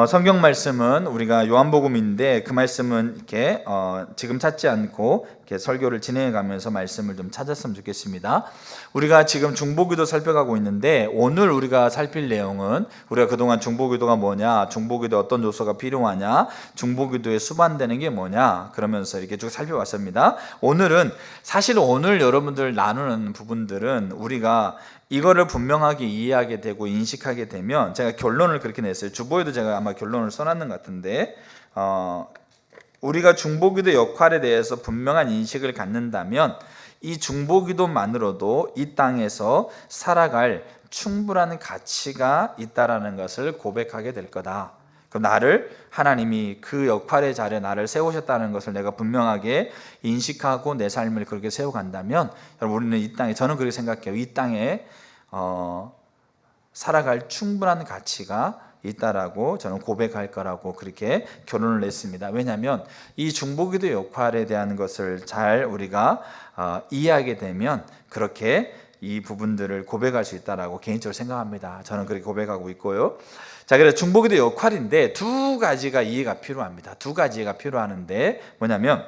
성경 말씀은 우리가 요한복음인데 그 말씀은 이렇게 지금 찾지 않고 이렇게 설교를 진행해 가면서 말씀을 좀 찾았으면 좋겠습니다. 우리가 지금 중보기도 살펴가고 있는데 오늘 우리가 살필 내용은 우리가 그동안 중보기도가 뭐냐, 중보기도 어떤 요소가 필요하냐, 중보기도에 수반되는 게 뭐냐 그러면서 이렇게 쭉 살펴봤습니다. 오늘은 사실 오늘 여러분들 나누는 부분들은 우리가 이거를 분명하게 이해하게 되고 인식하게 되면, 제가 결론을 그렇게 냈어요. 주보에도 제가 아마 결론을 써놨는 것 같은데 우리가 중보기도 역할에 대해서 분명한 인식을 갖는다면 이 중보기도만으로도 이 땅에서 살아갈 충분한 가치가 있다라는 것을 고백하게 될 거다. 그럼 나를 하나님이 그 역할의 자리에 나를 세우셨다는 것을 내가 분명하게 인식하고 내 삶을 그렇게 세워간다면, 여러분 우리는 이 땅에, 저는 그렇게 생각해요. 이 땅에 살아갈 충분한 가치가 있다라고 저는 고백할 거라고 그렇게 결론을 냈습니다. 왜냐하면 이 중보기도 역할에 대한 것을 잘 우리가 이해하게 되면 그렇게 이 부분들을 고백할 수 있다라고 개인적으로 생각합니다. 저는 그렇게 고백하고 있고요. 자, 그래서 중보기도 역할인데 두 가지가 이해가 필요합니다. 두 가지가 필요하는데 뭐냐면,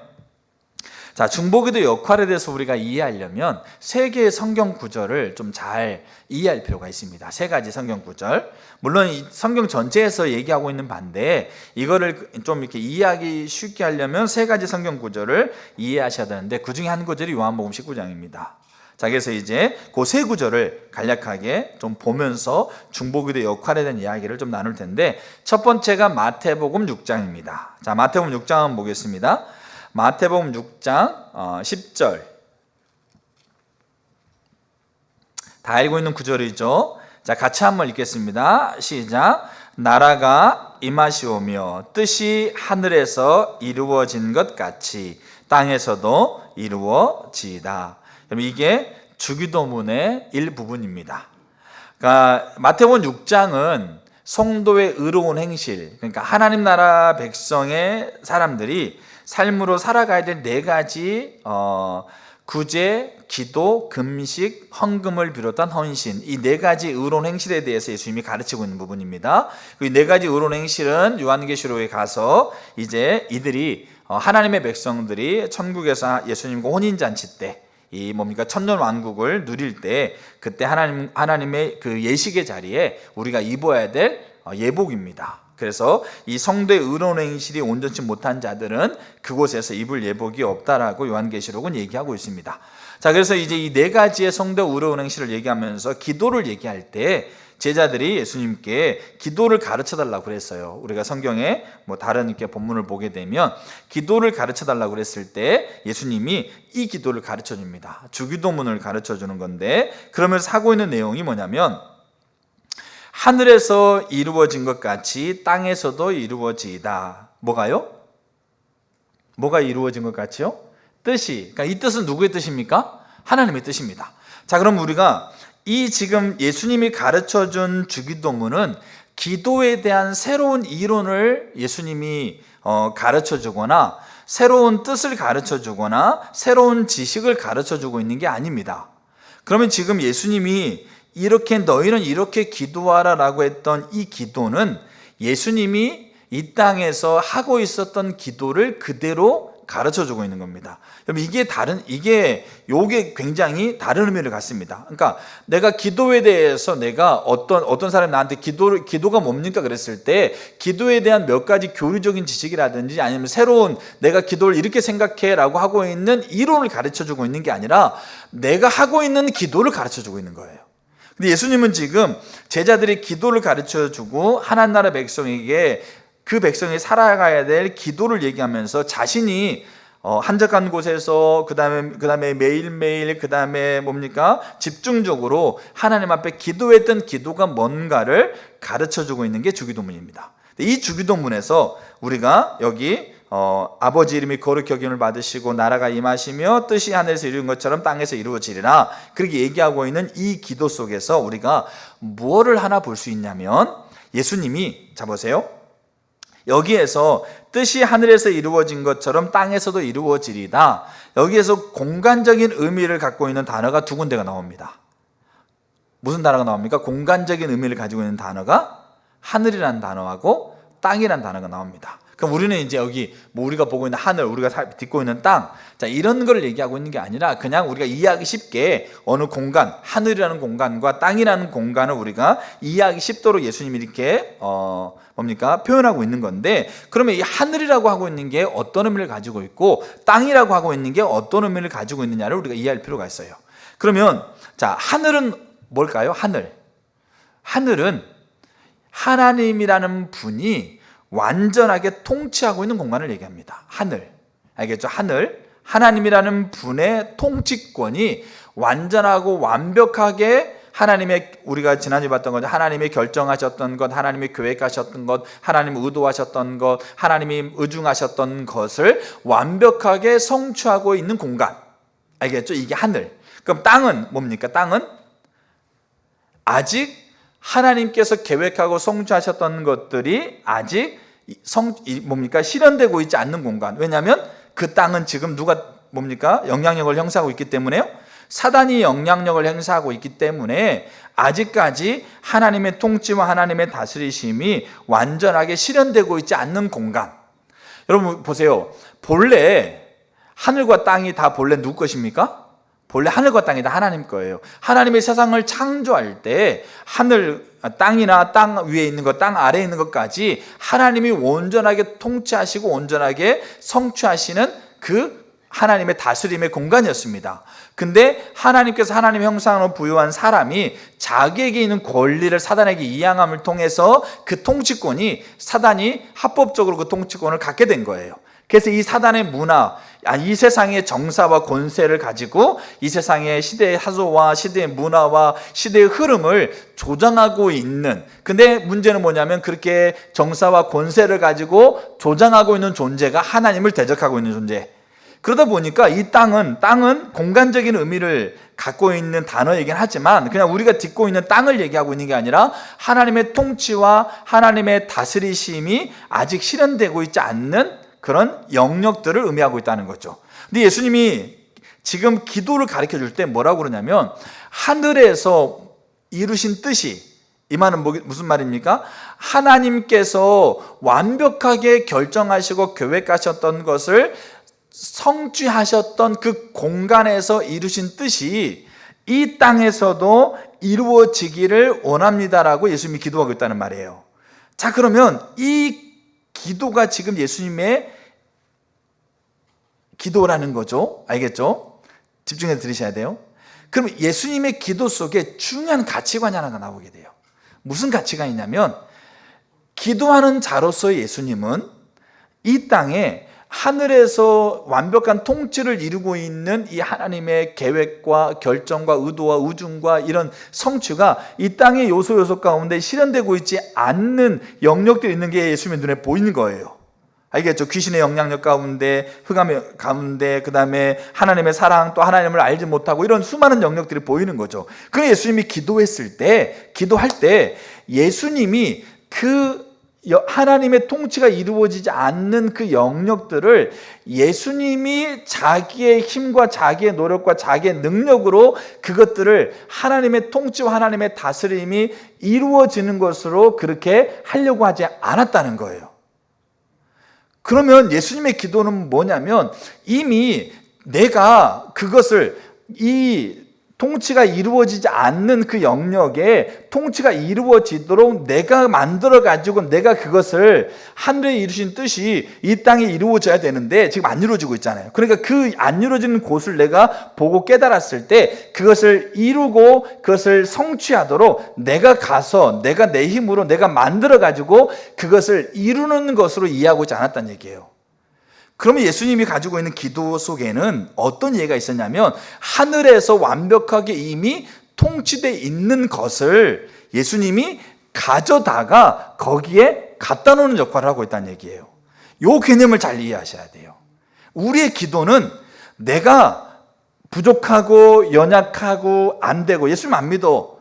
자, 중보기도 역할에 대해서 우리가 이해하려면 세 개의 성경 구절을 좀 잘 이해할 필요가 있습니다. 세 가지 성경 구절. 물론 이 성경 전체에서 얘기하고 있는 반대에 이거를 좀 이렇게 이해하기 쉽게 하려면 세 가지 성경 구절을 이해하셔야 되는데 그 중에 한 구절이 요한복음 19장입니다. 자, 그래서 이제 그 세 구절을 간략하게 좀 보면서 중보기도 역할에 대한 이야기를 좀 나눌 텐데, 첫 번째가 마태복음 6장입니다. 자, 마태복음 6장 한번 보겠습니다. 마태복음 6장 10절. 다 알고 있는 구절이죠. 자, 같이 한번 읽겠습니다. 시작. 나라가 임하시오며 뜻이 하늘에서 이루어진 것 같이 땅에서도 이루어지이다. 이게 주기도문의 일부분입니다. 그러니까 마태복음 6장은 성도의 의로운 행실, 그러니까 하나님 나라 백성의 사람들이 삶으로 살아가야 될 네 가지 구제, 기도, 금식, 헌금을 비롯한 헌신, 이 네 가지 의로운 행실에 대해서 예수님이 가르치고 있는 부분입니다. 이 네 가지 의로운 행실은 요한계시록에 가서 이제 이들이 하나님의 백성들이 천국에서 예수님과 혼인잔치 때 이 뭡니까 천년 왕국을 누릴 때 그때 하나님의 그 예식의 자리에 우리가 입어야 될 예복입니다. 그래서 이 성도의 의로운 행실이 온전치 못한 자들은 그곳에서 입을 예복이 없다라고 요한계시록은 얘기하고 있습니다. 자, 그래서 이제 이 네 가지의 성도 의로운 행실을 얘기하면서 기도를 얘기할 때 제자들이 예수님께 기도를 가르쳐 달라고 그랬어요. 우리가 성경에 뭐 다른 이렇게 본문을 보게 되면 기도를 가르쳐 달라고 그랬을 때 예수님이 이 기도를 가르쳐 줍니다. 주기도문을 가르쳐 주는 건데, 그러면서 하고 있는 내용이 뭐냐면, 하늘에서 이루어진 것 같이 땅에서도 이루어지이다. 뭐가요? 뭐가 이루어진 것 같이요? 뜻이. 그러니까 이 뜻은 누구의 뜻입니까? 하나님의 뜻입니다. 자, 그럼 우리가 이 지금 예수님이 가르쳐준 주기도문은 기도에 대한 새로운 이론을 예수님이 가르쳐주거나 새로운 뜻을 가르쳐주거나 새로운 지식을 가르쳐주고 있는 게 아닙니다. 그러면 지금 예수님이 이렇게 너희는 이렇게 기도하라 라고 했던 이 기도는 예수님이 이 땅에서 하고 있었던 기도를 그대로 가르쳐주고 있는 겁니다. 이게 굉장히 다른 의미를 갖습니다. 그러니까 내가 기도에 대해서 내가 어떤 사람이 나한테 기도가 뭡니까 그랬을 때 기도에 대한 몇 가지 교리적인 지식이라든지 아니면 새로운 내가 기도를 이렇게 생각해 라고 하고 있는 이론을 가르쳐주고 있는 게 아니라 내가 하고 있는 기도를 가르쳐주고 있는 거예요. 근데 예수님은 지금 제자들이 기도를 가르쳐주고 하나님 나라 백성에게 그 백성이 살아가야 될 기도를 얘기하면서 자신이 한적한 곳에서 그다음에 매일매일 그다음에 뭡니까 집중적으로 하나님 앞에 기도했던 기도가 뭔가를 가르쳐주고 있는 게 주기도문입니다. 이 주기도문에서 우리가 여기 아버지 이름이 거룩히 여김을 받으시고 나라가 임하시며 뜻이 하늘에서 이루어진 것처럼 땅에서 이루어지리라, 그렇게 얘기하고 있는 이 기도 속에서 우리가 무엇을 하나 볼 수 있냐면, 예수님이 자 보세요. 여기에서 뜻이 하늘에서 이루어진 것처럼 땅에서도 이루어지리다, 여기에서 공간적인 의미를 갖고 있는 단어가 두 군데가 나옵니다. 무슨 단어가 나옵니까? 공간적인 의미를 가지고 있는 단어가 하늘이라는 단어하고 땅이라는 단어가 나옵니다. 그럼 우리는 이제 여기 뭐 우리가 보고 있는 하늘, 우리가 딛고 있는 땅, 자, 이런 걸 얘기하고 있는 게 아니라 그냥 우리가 이해하기 쉽게 어느 공간, 하늘이라는 공간과 땅이라는 공간을 우리가 이해하기 쉽도록 예수님이 이렇게 표현하고 있는 건데, 그러면 이 하늘이라고 하고 있는 게 어떤 의미를 가지고 있고 땅이라고 하고 있는 게 어떤 의미를 가지고 있느냐를 우리가 이해할 필요가 있어요. 그러면 자, 하늘은 뭘까요? 하늘은 하나님이라는 분이 완전하게 통치하고 있는 공간을 얘기합니다. 하늘, 알겠죠? 하나님이라는 분의 통치권이 완전하고 완벽하게 하나님의, 우리가 지난주에 봤던 거죠. 하나님이 결정하셨던 것, 하나님이 계획하셨던 것, 하나님이 의도하셨던 것, 하나님이 의중하셨던 것을 완벽하게 성취하고 있는 공간, 알겠죠? 이게 하늘. 그럼 땅은 뭡니까? 땅은 아직 하나님께서 계획하고 성취하셨던 것들이 아직 실현되고 있지 않는 공간. 왜냐하면 그 땅은 지금 누가 영향력을 행사하고 있기 때문에요. 사단이 영향력을 행사하고 있기 때문에 아직까지 하나님의 통치와 하나님의 다스리심이 완전하게 실현되고 있지 않는 공간. 여러분 보세요. 본래 하늘과 땅이 다 본래 누구 것입니까? 본래 하늘과 땅이 다 하나님 거예요. 하나님의 세상을 창조할 때 땅이나 땅 위에 있는 것, 땅 아래에 있는 것까지 하나님이 온전하게 통치하시고 온전하게 성취하시는 그 하나님의 다스림의 공간이었습니다. 근데 하나님께서 하나님의 형상으로 부여한 사람이 자기에게 있는 권리를 사단에게 이양함을 통해서 그 통치권이, 사단이 합법적으로 그 통치권을 갖게 된 거예요. 그래서 이 사단의 문화, 이 세상의 정사와 권세를 가지고 이 세상의 시대의 하소와 시대의 문화와 시대의 흐름을 조장하고 있는, 근데 문제는 뭐냐면 그렇게 정사와 권세를 가지고 조장하고 있는 존재가 하나님을 대적하고 있는 존재. 그러다 보니까 이 땅은 공간적인 의미를 갖고 있는 단어이긴 하지만 그냥 우리가 딛고 있는 땅을 얘기하고 있는 게 아니라 하나님의 통치와 하나님의 다스리심이 아직 실현되고 있지 않는 그런 영역들을 의미하고 있다는 거죠. 근데 예수님이 지금 기도를 가르쳐 줄 때 뭐라고 그러냐면, 하늘에서 이루신 뜻이, 이 말은 무슨 말입니까? 하나님께서 완벽하게 결정하시고 계획하셨던 것을 성취하셨던 그 공간에서 이루신 뜻이 이 땅에서도 이루어지기를 원합니다라고 예수님이 기도하고 있다는 말이에요. 자, 그러면 이 기도가 지금 예수님의 기도라는 거죠. 알겠죠? 집중해서 들으셔야 돼요. 그럼 예수님의 기도 속에 중요한 가치관이 하나가 나오게 돼요. 무슨 가치관이냐면, 기도하는 자로서의 예수님은 이 땅에 하늘에서 완벽한 통치를 이루고 있는 이 하나님의 계획과 결정과 의도와 우중과 이런 성취가 이 땅의 요소 가운데 실현되고 있지 않는 영역들이 있는 게 예수님의 눈에 보이는 거예요. 알겠죠? 귀신의 영향력 가운데, 흑암의 가운데, 그 다음에 하나님의 사랑, 또 하나님을 알지 못하고 이런 수많은 영역들이 보이는 거죠. 그래서 예수님이 기도할 때 예수님이 그 하나님의 통치가 이루어지지 않는 그 영역들을 예수님이 자기의 힘과 자기의 노력과 자기의 능력으로 그것들을 하나님의 통치와 하나님의 다스림이 이루어지는 것으로 그렇게 하려고 하지 않았다는 거예요. 그러면 예수님의 기도는 뭐냐면, 이미 내가 그것을, 이 통치가 이루어지지 않는 그 영역에 통치가 이루어지도록 내가 만들어가지고 내가 그것을, 하늘에 이루신 뜻이 이 땅에 이루어져야 되는데 지금 안 이루어지고 있잖아요. 그러니까 그 안 이루어지는 곳을 내가 보고 깨달았을 때 그것을 이루고 그것을 성취하도록 내가 가서 내가 내 힘으로 내가 만들어가지고 그것을 이루는 것으로 이해하고 있지 않았다는 얘기예요. 그러면 예수님이 가지고 있는 기도 속에는 어떤 이해가 있었냐면, 하늘에서 완벽하게 이미 통치되어 있는 것을 예수님이 가져다가 거기에 갖다 놓는 역할을 하고 있다는 얘기예요. 이 개념을 잘 이해하셔야 돼요. 우리의 기도는 내가 부족하고 연약하고 안 되고 예수님 안 믿어.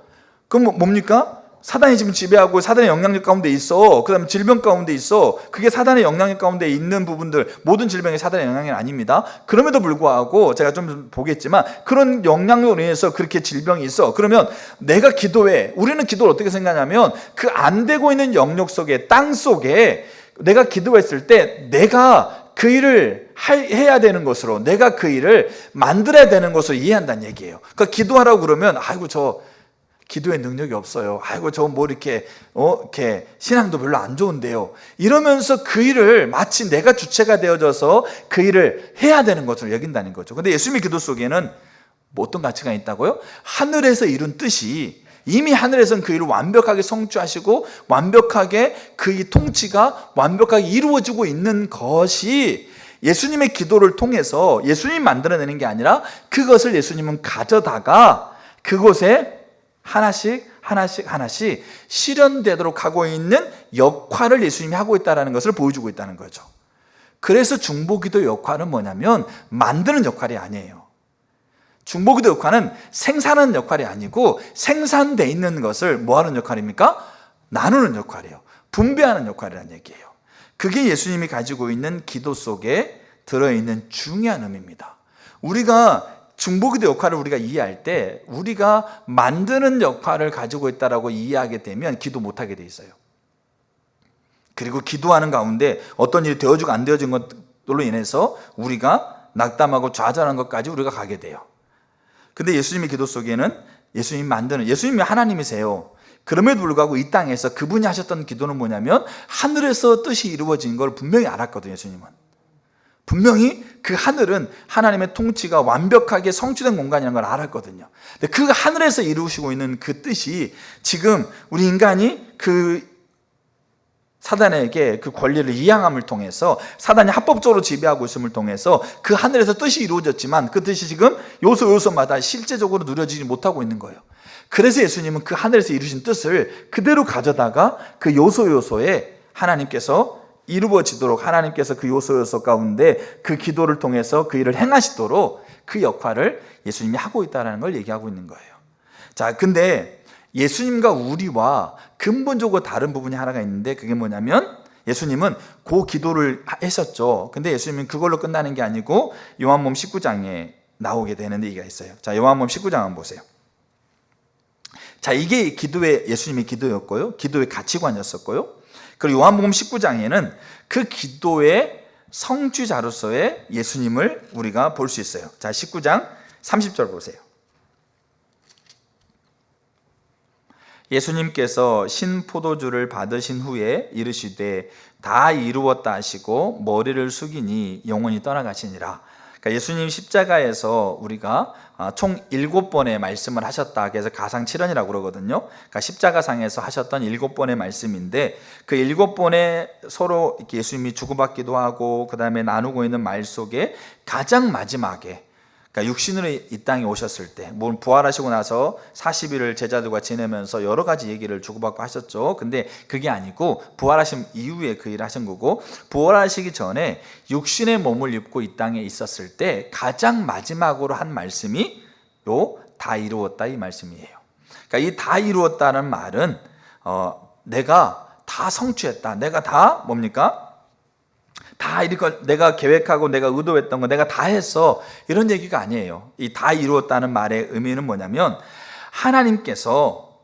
그럼 뭡니까? 사단이 지금 지배하고 사단의 영향력 가운데 있어. 그 다음에 질병 가운데 있어. 그게 사단의 영향력 가운데 있는 부분들, 모든 질병이 사단의 영향이 아닙니다. 그럼에도 불구하고 제가 좀 보겠지만 그런 영향력으로 인해서 그렇게 질병이 있어. 그러면 내가 기도해. 우리는 기도를 어떻게 생각하냐면 그 안 되고 있는 영역 속에, 땅 속에 내가 기도했을 때 내가 그 일을 해야 되는 것으로, 내가 그 일을 만들어야 되는 것으로 이해한다는 얘기예요. 그러니까 기도하라고 그러면 아이고 저 기도의 능력이 없어요. 아이고 저 뭐 이렇게 신앙도 별로 안 좋은데요. 이러면서 그 일을 마치 내가 주체가 되어져서 그 일을 해야 되는 것으로 여긴다는 거죠. 근데 예수님의 기도 속에는 뭐 어떤 가치가 있다고요? 하늘에서 이룬 뜻이, 이미 하늘에서는 그 일을 완벽하게 성취하시고 완벽하게 그 이 통치가 완벽하게 이루어지고 있는 것이 예수님의 기도를 통해서 예수님이 만들어내는 게 아니라 그것을 예수님은 가져다가 그곳에 하나씩 실현되도록 하고 있는 역할을 예수님이 하고 있다는 것을 보여주고 있다는 거죠. 그래서 중보기도의 역할은 뭐냐면 만드는 역할이 아니에요. 중보기도 역할은 생산하는 역할이 아니고 생산되어 있는 것을 뭐 하는 역할입니까? 나누는 역할이에요. 분배하는 역할이라는 얘기예요. 그게 예수님이 가지고 있는 기도 속에 들어있는 중요한 의미입니다. 우리가 중보기도 역할을 우리가 이해할 때 우리가 만드는 역할을 가지고 있다라고 이해하게 되면 기도 못하게 돼 있어요. 그리고 기도하는 가운데 어떤 일이 되어지고 안 되어진 것들로 인해서 우리가 낙담하고 좌절하는 것까지 우리가 가게 돼요. 근데 예수님의 기도 속에는 예수님이 하나님이세요. 그럼에도 불구하고 이 땅에서 그분이 하셨던 기도는 뭐냐면 하늘에서 뜻이 이루어진 걸 분명히 알았거든요. 예수님은 분명히 그 하늘은 하나님의 통치가 완벽하게 성취된 공간이라는 걸 알았거든요. 근데 그 하늘에서 이루시고 있는 그 뜻이 지금 우리 인간이 그 사단에게 그 권리를 이양함을 통해서, 사단이 합법적으로 지배하고 있음을 통해서 그 하늘에서 뜻이 이루어졌지만 그 뜻이 지금 요소마다 실제적으로 누려지지 못하고 있는 거예요. 그래서 예수님은 그 하늘에서 이루신 뜻을 그대로 가져다가 그 요소에 하나님께서 이루어지도록, 하나님께서 그 요소 가운데 그 기도를 통해서 그 일을 행하시도록 그 역할을 예수님이 하고 있다는 걸 얘기하고 있는 거예요. 자, 근데 예수님과 우리와 근본적으로 다른 부분이 하나가 있는데 그게 뭐냐면 예수님은 그 기도를 하셨죠. 근데 예수님은 그걸로 끝나는 게 아니고 요한복음 19장에 나오게 되는 얘기가 있어요. 자, 요한복음 19장 한번 보세요. 자, 이게 예수님의 기도였고요. 기도의 가치관이었었고요. 그리고 요한복음 19장에는 그 기도의 성취자로서의 예수님을 우리가 볼 수 있어요. 자, 19장 30절 보세요. 예수님께서 신포도주를 받으신 후에 이르시되 다 이루었다 하시고 머리를 숙이니 영혼이 떠나가시니라. 그러니까 예수님 십자가에서 우리가 총 7번의 말씀을 하셨다. 그래서 가상칠언이라고 그러거든요. 그러니까 십자가상에서 하셨던 7번의 말씀인데 그 7번의 서로 예수님이 주고받기도 하고 그 다음에 나누고 있는 말 속에 가장 마지막에, 그러니까 육신으로 이 땅에 오셨을 때, 물론 부활하시고 나서 40일을 제자들과 지내면서 여러 가지 얘기를 주고받고 하셨죠. 근데 그게 아니고 부활하신 이후에 그 일을 하신 거고, 부활하시기 전에 육신의 몸을 입고 이 땅에 있었을 때 가장 마지막으로 한 말씀이 다 이루었다 이 말씀이에요. 그러니까 이 다 이루었다는 말은 내가 다 성취했다. 내가 다 뭡니까? 다 이렇게 내가 계획하고 내가 의도했던 거 내가 다 했어, 이런 얘기가 아니에요. 이 다 이루었다는 말의 의미는 뭐냐면 하나님께서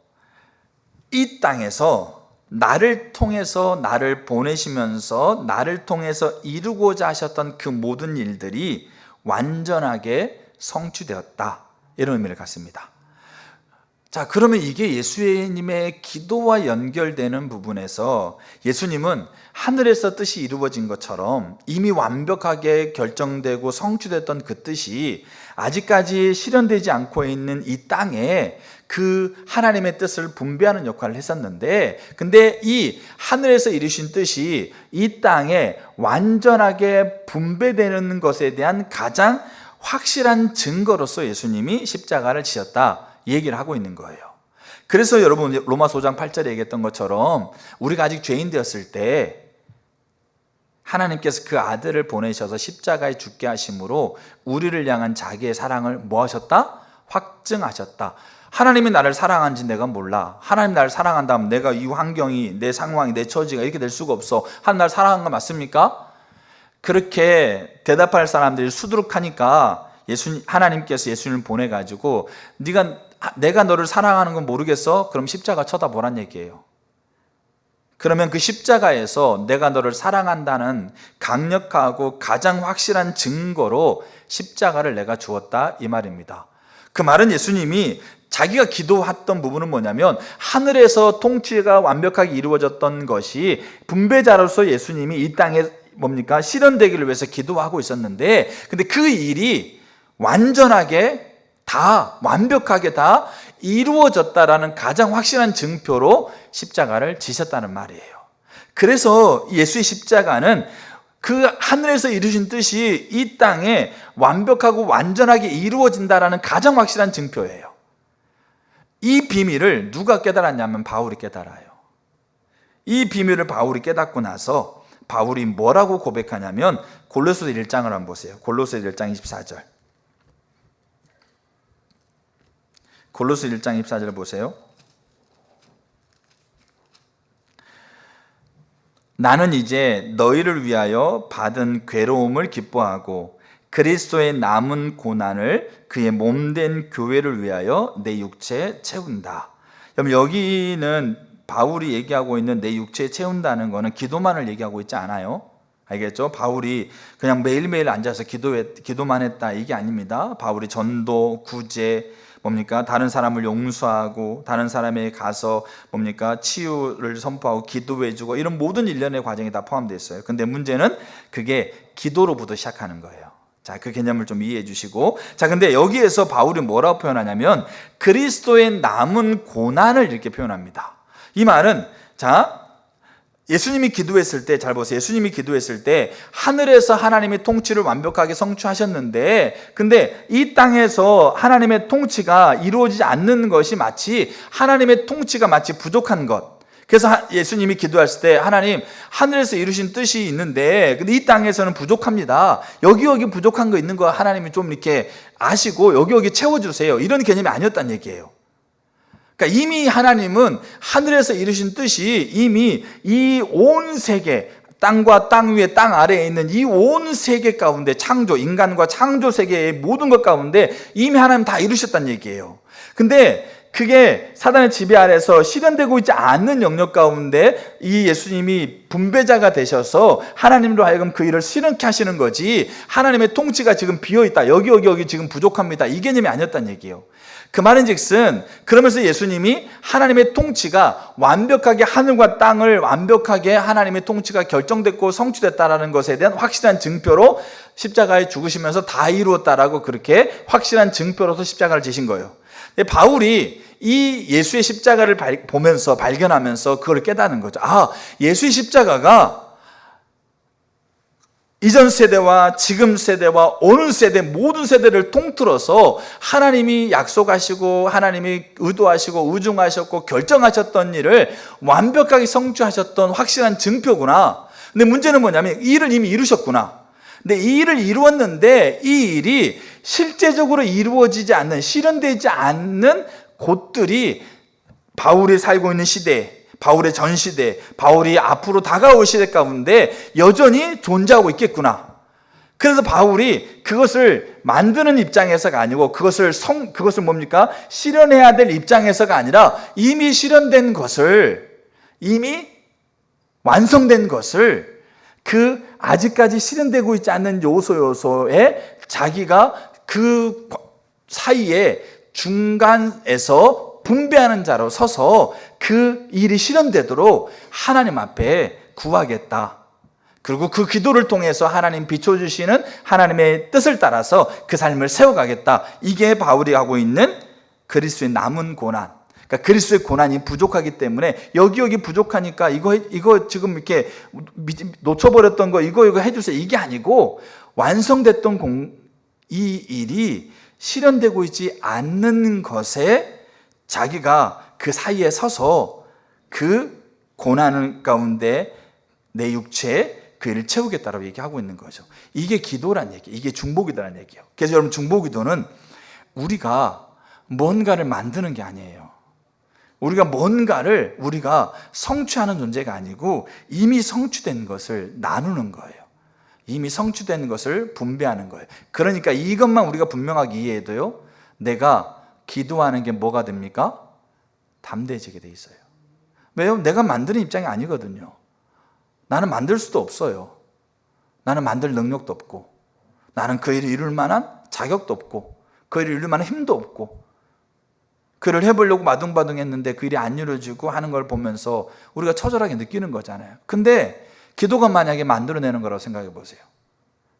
이 땅에서 나를 통해서 나를 보내시면서 나를 통해서 이루고자 하셨던 그 모든 일들이 완전하게 성취되었다, 이런 의미를 갖습니다. 자, 그러면 이게 예수님의 기도와 연결되는 부분에서 예수님은 하늘에서 뜻이 이루어진 것처럼 이미 완벽하게 결정되고 성취됐던 그 뜻이 아직까지 실현되지 않고 있는 이 땅에 그 하나님의 뜻을 분배하는 역할을 했었는데, 근데 이 하늘에서 이루신 뜻이 이 땅에 완전하게 분배되는 것에 대한 가장 확실한 증거로서 예수님이 십자가를 지셨다, 얘기를 하고 있는 거예요. 그래서 여러분 로마서 5장 8절에 얘기했던 것처럼 우리가 아직 죄인 되었을 때 하나님께서 그 아들을 보내셔서 십자가에 죽게 하심으로 우리를 향한 자기의 사랑을 뭐 하셨다? 확증하셨다. 하나님이 나를 사랑하는지 내가 몰라. 하나님 나를 사랑한다면 내가 이 환경이, 내 상황이, 내 처지가 이렇게 될 수가 없어. 하나님 나를 사랑하는 거 맞습니까? 그렇게 대답할 사람들이 수두룩하니까 하나님께서 예수님을 보내가지고 내가 너를 사랑하는 건 모르겠어? 그럼 십자가 쳐다보란 얘기예요. 그러면 그 십자가에서 내가 너를 사랑한다는 강력하고 가장 확실한 증거로 십자가를 내가 주었다 이 말입니다. 그 말은 예수님이 자기가 기도했던 부분은 뭐냐면 하늘에서 통치가 완벽하게 이루어졌던 것이 분배자로서 예수님이 이 땅에 뭡니까? 실현되기를 위해서 기도하고 있었는데, 근데 그 일이 완전하게 완벽하게 다 이루어졌다라는 가장 확실한 증표로 십자가를 지셨다는 말이에요. 그래서 예수의 십자가는 그 하늘에서 이루신 뜻이 이 땅에 완벽하고 완전하게 이루어진다라는 가장 확실한 증표예요. 이 비밀을 누가 깨달았냐면 바울이 깨달아요. 이 비밀을 바울이 깨닫고 나서 바울이 뭐라고 고백하냐면 골로새서 1장을 한번 보세요. 골로새 1장 24절. 골로새 1장 24절 보세요. 나는 이제 너희를 위하여 받은 괴로움을 기뻐하고 그리스도의 남은 고난을 그의 몸된 교회를 위하여 내 육체에 채운다. 여러분, 여기는 바울이 얘기하고 있는 내 육체에 채운다는 것은 기도만을 얘기하고 있지 않아요. 알겠죠? 바울이 그냥 매일매일 앉아서 기도만 했다 이게 아닙니다. 바울이 전도, 구제, 다른 사람을 용서하고 다른 사람에게 가서 치유를 선포하고 기도해주고 이런 모든 일련의 과정이 다 포함되어 있어요. 근데 문제는 그게 기도로부터 시작하는 거예요. 자, 그 개념을 좀 이해해 주시고, 자, 근데 여기에서 바울이 뭐라고 표현하냐면 그리스도의 남은 고난을 이렇게 표현합니다. 이 말은, 자, 예수님이 기도했을 때, 잘 보세요. 예수님이 기도했을 때 하늘에서 하나님의 통치를 완벽하게 성취하셨는데, 근데 이 땅에서 하나님의 통치가 이루어지지 않는 것이 마치 하나님의 통치가 마치 부족한 것. 그래서 예수님이 기도했을 때 하나님, 하늘에서 이루신 뜻이 있는데 근데 이 땅에서는 부족합니다. 여기 부족한 거 있는 거 하나님이 좀 이렇게 아시고 여기 채워주세요. 이런 개념이 아니었다는 얘기예요. 그러니까 이미 하나님은 하늘에서 이루신 뜻이 이미 이 온 세계, 땅과 땅 위에 땅 아래에 있는 이 온 세계 가운데 창조, 인간과 창조 세계의 모든 것 가운데 이미 하나님 다 이루셨다는 얘기예요. 근데 그게 사단의 지배 아래서 실현되고 있지 않는 영역 가운데 이 예수님이 분배자가 되셔서 하나님으로 하여금 그 일을 실현케 하시는 거지, 하나님의 통치가 지금 비어있다, 여기 지금 부족합니다, 이 개념이 아니었다는 얘기예요. 그 말인즉슨 그러면서 예수님이 하나님의 통치가 완벽하게 하늘과 땅을 완벽하게 하나님의 통치가 결정됐고 성취됐다라는 것에 대한 확실한 증표로 십자가에 죽으시면서 다 이루었다라고 그렇게 확실한 증표로서 십자가를 지신 거예요. 바울이 이 예수의 십자가를 보면서 발견하면서 그걸 깨닫는 거죠. 아, 예수의 십자가가 이전 세대와 지금 세대와 오는 세대 모든 세대를 통틀어서 하나님이 약속하시고 하나님이 의도하시고 의중하셨고 결정하셨던 일을 완벽하게 성취하셨던 확실한 증표구나. 근데 문제는 뭐냐면 이 일을 이미 이루셨구나. 근데 이 일을 이루었는데 이 일이 실제적으로 이루어지지 않는, 실현되지 않는 곳들이 바울이 살고 있는 시대, 바울의 전 시대, 바울이 앞으로 다가올 시대 가운데 여전히 존재하고 있겠구나. 그래서 바울이 그것을 만드는 입장에서가 아니고 그것을 실현해야 될 입장에서가 아니라 이미 실현된 것을, 이미 완성된 것을 그 아직까지 실현되고 있지 않는 요소에 자기가 그 사이에 중간에서 분배하는 자로 서서 그 일이 실현되도록 하나님 앞에 구하겠다. 그리고 그 기도를 통해서 하나님 비춰주시는 하나님의 뜻을 따라서 그 삶을 세워가겠다. 이게 바울이 하고 있는 그리스도의 남은 고난. 그러니까 그리스도의 고난이 부족하기 때문에 여기 부족하니까 이거 지금 이렇게 놓쳐버렸던 거 이거 해주세요. 이게 아니고 완성됐던 이 일이 실현되고 있지 않는 것에 자기가 그 사이에 서서 그 고난 가운데 내 육체에 그 일을 채우겠다라고 얘기하고 있는 거죠. 이게 기도란 얘기, 이게 중보기도란 얘기예요. 그래서 여러분, 중보기도는 우리가 뭔가를 만드는 게 아니에요. 우리가 뭔가를 우리가 성취하는 존재가 아니고 이미 성취된 것을 나누는 거예요. 이미 성취된 것을 분배하는 거예요. 그러니까 이것만 우리가 분명하게 이해해도요, 내가 기도하는 게 뭐가 됩니까? 담대해지게 돼 있어요. 왜요? 내가 만드는 입장이 아니거든요. 나는 만들 수도 없어요. 나는 만들 능력도 없고, 나는 그 일을 이룰 만한 자격도 없고, 그 일을 이룰 만한 힘도 없고, 그 일을 해보려고 마둥바둥했는데 그 일이 안 이루어지고 하는 걸 보면서 우리가 처절하게 느끼는 거잖아요. 근데 기도가 만약에 만들어내는 거라고 생각해 보세요.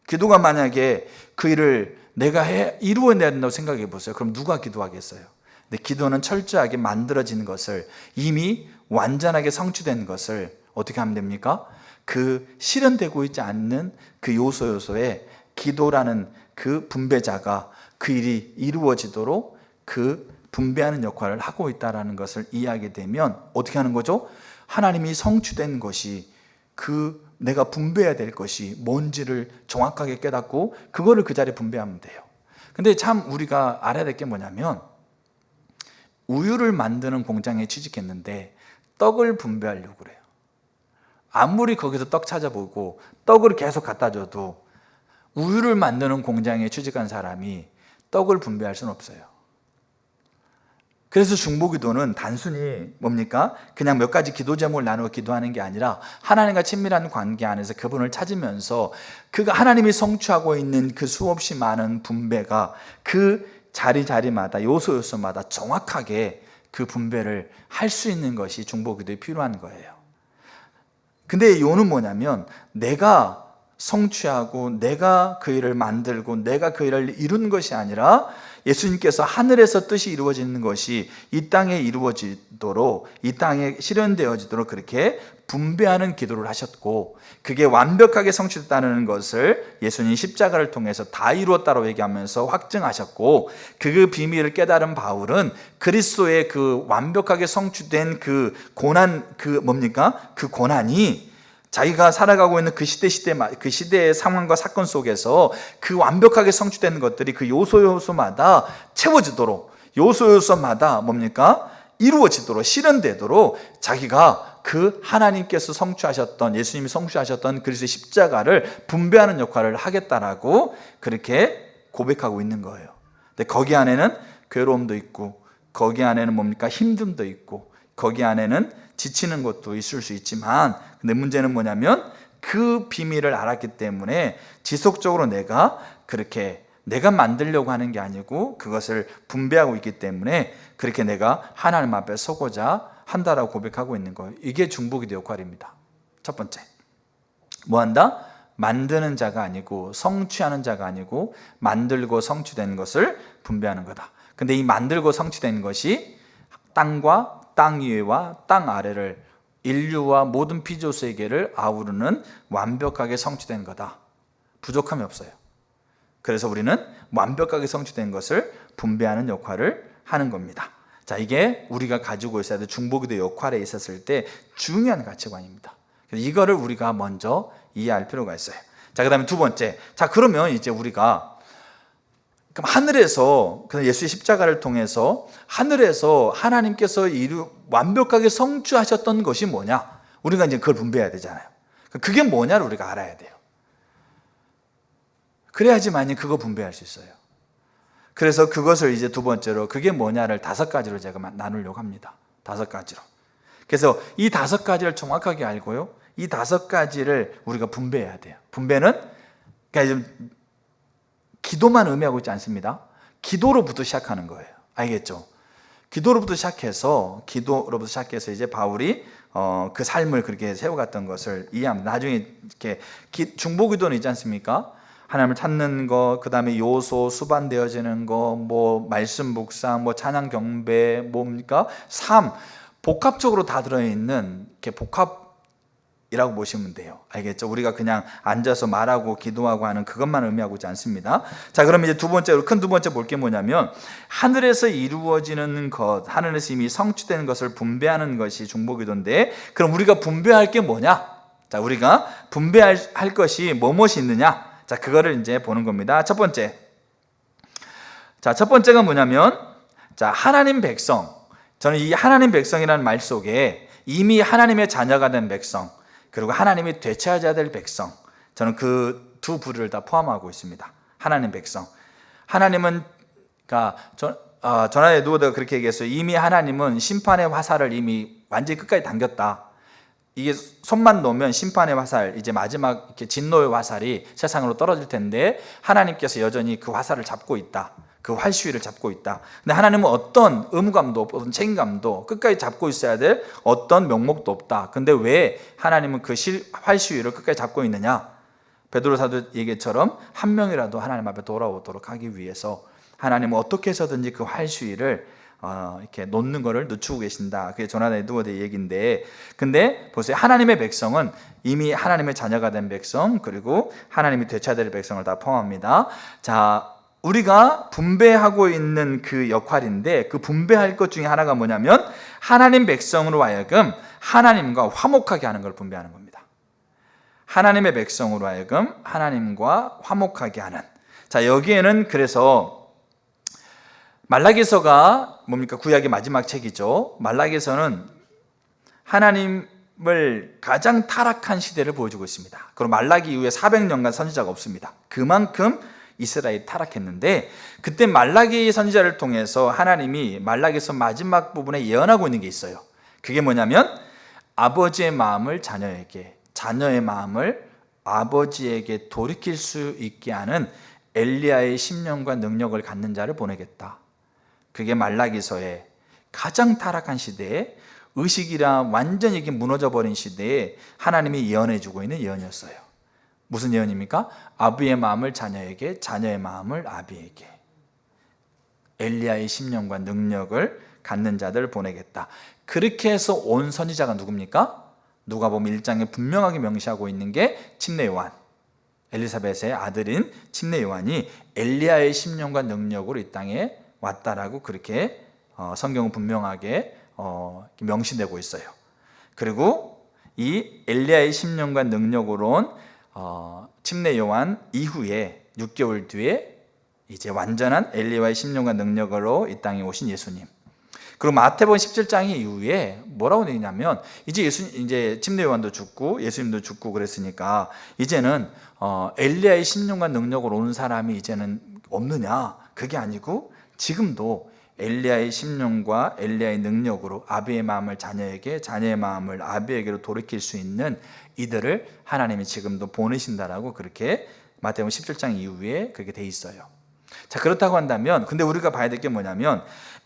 기도가 만약에 그 일을 내가 이루어내야 된다고 생각해 보세요. 그럼 누가 기도하겠어요? 근데 기도는 철저하게 만들어진 것을, 이미 완전하게 성취된 것을 어떻게 하면 됩니까? 그 실현되고 있지 않는 그 요소에 기도라는 그 분배자가 그 일이 이루어지도록 그 분배하는 역할을 하고 있다는 것을 이해하게 되면 어떻게 하는 거죠? 하나님이 성취된 것이, 그 내가 분배해야 될 것이 뭔지를 정확하게 깨닫고 그거를 그 자리에 분배하면 돼요. 근데 참 우리가 알아야 될 게 뭐냐면, 우유를 만드는 공장에 취직했는데 떡을 분배하려고 그래요. 아무리 거기서 떡 찾아보고 떡을 계속 갖다 줘도 우유를 만드는 공장에 취직한 사람이 떡을 분배할 수는 없어요. 그래서 중보기도는 단순히 뭡니까? 그냥 몇 가지 기도 제목을 나누어 기도하는 게 아니라 하나님과 친밀한 관계 안에서 그분을 찾으면서 그가 하나님이 성취하고 있는 그 수없이 많은 분배가 그 자리마다 요소마다 정확하게 그 분배를 할 수 있는 것이 중보기도에 필요한 거예요. 근데 요는 뭐냐면, 내가 성취하고 내가 그 일을 만들고 내가 그 일을 이룬 것이 아니라 예수님께서 하늘에서 뜻이 이루어지는 것이 이 땅에 이루어지도록, 이 땅에 실현되어지도록 그렇게 분배하는 기도를 하셨고, 그게 완벽하게 성취됐다는 것을 예수님 십자가를 통해서 다 이루었다고 얘기하면서 확증하셨고, 그 비밀을 깨달은 바울은 그리스도의 그 완벽하게 성취된 그 고난, 그 고난이 자기가 살아가고 있는 그 시대의 상황과 사건 속에서 그 완벽하게 성취되는 것들이 그 요소마다 채워지도록, 요소마다 이루어지도록, 실현되도록 자기가 그 하나님께서 성취하셨던, 예수님이 성취하셨던 그리스도의 십자가를 분배하는 역할을 하겠다라고 그렇게 고백하고 있는 거예요. 근데 거기 안에는 괴로움도 있고, 거기 안에는 힘듦도 있고, 거기 안에는 지치는 것도 있을 수 있지만, 근데 문제는 뭐냐면 그 비밀을 알았기 때문에 지속적으로 내가 만들려고 하는 게 아니고 그것을 분배하고 있기 때문에 그렇게 내가 하나님 앞에 서고자 한다라고 고백하고 있는 거예요. 이게 중보기도 역할입니다. 첫 번째, 뭐한다? 만드는 자가 아니고, 성취하는 자가 아니고, 만들고 성취된 것을 분배하는 거다. 근데 이 만들고 성취된 것이 땅과 땅 위와 땅 아래를, 인류와 모든 피조 세계를 아우르는 완벽하게 성취된 거다. 부족함이 없어요. 그래서 우리는 완벽하게 성취된 것을 분배하는 역할을 하는 겁니다. 자, 이게 우리가 가지고 있어야 될 중보기도 역할에 있었을 때 중요한 가치관입니다. 그래서 이거를 우리가 먼저 이해할 필요가 있어요. 자, 그 다음에 두 번째. 자, 그러면 이제 우리가 그럼 하늘에서, 예수의 십자가를 통해서 하늘에서 하나님께서 완벽하게 성취하셨던 것이 뭐냐? 우리가 이제 그걸 분배해야 되잖아요. 그게 뭐냐를 우리가 알아야 돼요. 그래야지만이 그거 분배할 수 있어요. 그래서 그것을 이제 두 번째로, 그게 뭐냐를 5가지로 제가 나누려고 합니다. 5가지로. 그래서 이 5가지를 정확하게 알고요, 이 5가지를 우리가 분배해야 돼요. 분배는 그러니까 기도만 의미하고 있지 않습니다. 기도로부터 시작하는 거예요. 알겠죠? 기도로부터 시작해서 이제 바울이 그 삶을 그렇게 세워갔던 것을 이해하면, 나중에 이렇게 중보기도는 있지 않습니까? 하나님을 찾는 거, 그 다음에 요소 수반되어지는 거, 말씀 묵상, 찬양 경배, 삶, 복합적으로 다 들어있는 이렇게 복합이라고 보시면 돼요. 알겠죠? 우리가 그냥 앉아서 말하고 기도하고 하는 그것만 의미하고 있지 않습니다. 자, 그럼 이제 두 번째 볼 게 뭐냐면, 하늘에서 이루어지는 것, 하늘에서 이미 성취되는 것을 분배하는 것이 중보기도인데, 그럼 우리가 분배할 게 뭐냐? 자, 우리가 분배할 것이 무엇이 있느냐? 자, 그거를 이제 보는 겁니다. 첫 번째가 뭐냐면, 자, 하나님 백성. 저는 이 하나님 백성이라는 말 속에 이미 하나님의 자녀가 된 백성, 그리고 하나님이 되찾아야 될 백성, 저는 그 두 부류를 다 포함하고 있습니다. 하나님 백성. 하나님은, 그러니까 전에 누구도 그렇게 얘기했어요. 이미 하나님은 심판의 화살을 이미 완전히 끝까지 당겼다. 이게 손만 놓으면 심판의 화살, 이제 마지막 이렇게 진노의 화살이 세상으로 떨어질 텐데 하나님께서 여전히 그 화살을 잡고 있다. 그 활시위를 잡고 있다. 근데 하나님은 어떤 의무감도 어떤 책임감도 끝까지 잡고 있어야 될 어떤 명목도 없다. 근데 왜 하나님은 그 활시위를 끝까지 잡고 있느냐? 베드로 사도 얘기처럼 한 명이라도 하나님 앞에 돌아오도록 하기 위해서 하나님은 어떻게 해서든지 그 활시위를 이렇게 놓는 것을 늦추고 계신다. 그게 조나단 에드워드의 얘기인데, 근데 보세요. 하나님의 백성은 이미 하나님의 자녀가 된 백성, 그리고 하나님이 되찾을 백성을 다 포함합니다. 자, 우리가 분배하고 있는 그 역할인데, 그 분배할 것 중에 하나가 뭐냐면 하나님 백성으로 하여금 하나님과 화목하게 하는 걸 분배하는 겁니다. 하나님의 백성으로 하여금 하나님과 화목하게 하는. 자, 여기에는 그래서 말라기서가 뭡니까? 구약의 마지막 책이죠. 말라기서는 하나님을 가장 타락한 시대를 보여주고 있습니다. 그리고 말라기 이후에 400년간 선지자가 없습니다. 그만큼 이스라엘이 타락했는데, 그때 말라기 선지자를 통해서 하나님이 말라기서 마지막 부분에 예언하고 있는 게 있어요. 그게 뭐냐면 아버지의 마음을 자녀에게, 자녀의 마음을 아버지에게 돌이킬 수 있게 하는 엘리야의 심령과 능력을 갖는 자를 보내겠다. 그게 말라기서의 가장 타락한 시대에, 의식이라 완전히 이게 무너져 버린 시대에 하나님이 예언해 주고 있는 예언이었어요. 무슨 예언입니까? 아비의 마음을 자녀에게, 자녀의 마음을 아비에게. 엘리야의 심령과 능력을 갖는 자들을 보내겠다. 그렇게 해서 온 선지자가 누굽니까? 누가복음 1장에 분명하게 명시하고 있는 게 침례 요한, 엘리사벳의 아들인 침례 요한이 엘리야의 심령과 능력으로 이 땅에 왔다라고 그렇게 성경은 분명하게 명시되고 있어요. 그리고 이 엘리야의 심령과 능력으로 온 침례 요한 이후에 6개월 뒤에 이제 완전한 엘리야의 심령과 능력으로 이 땅에 오신 예수님. 그리고 마태복음 17장 이후에 뭐라고 되냐면 이제 침례 요한도 죽고 예수님도 죽고 그랬으니까 이제는 엘리야의 심령과 능력으로 온 사람이 이제는 없느냐? 그게 아니고 지금도 엘리야의 심령과 엘리야의 능력으로 아비의 마음을 자녀에게, 자녀의 마음을 아비에게로 돌이킬 수 있는 이들을 하나님이 지금도 보내신다라고 그렇게 마태복음 17장 이후에 그렇게 돼 있어요. 자, 그렇다고 한다면 근데 우리가 봐야 될 게 뭐냐면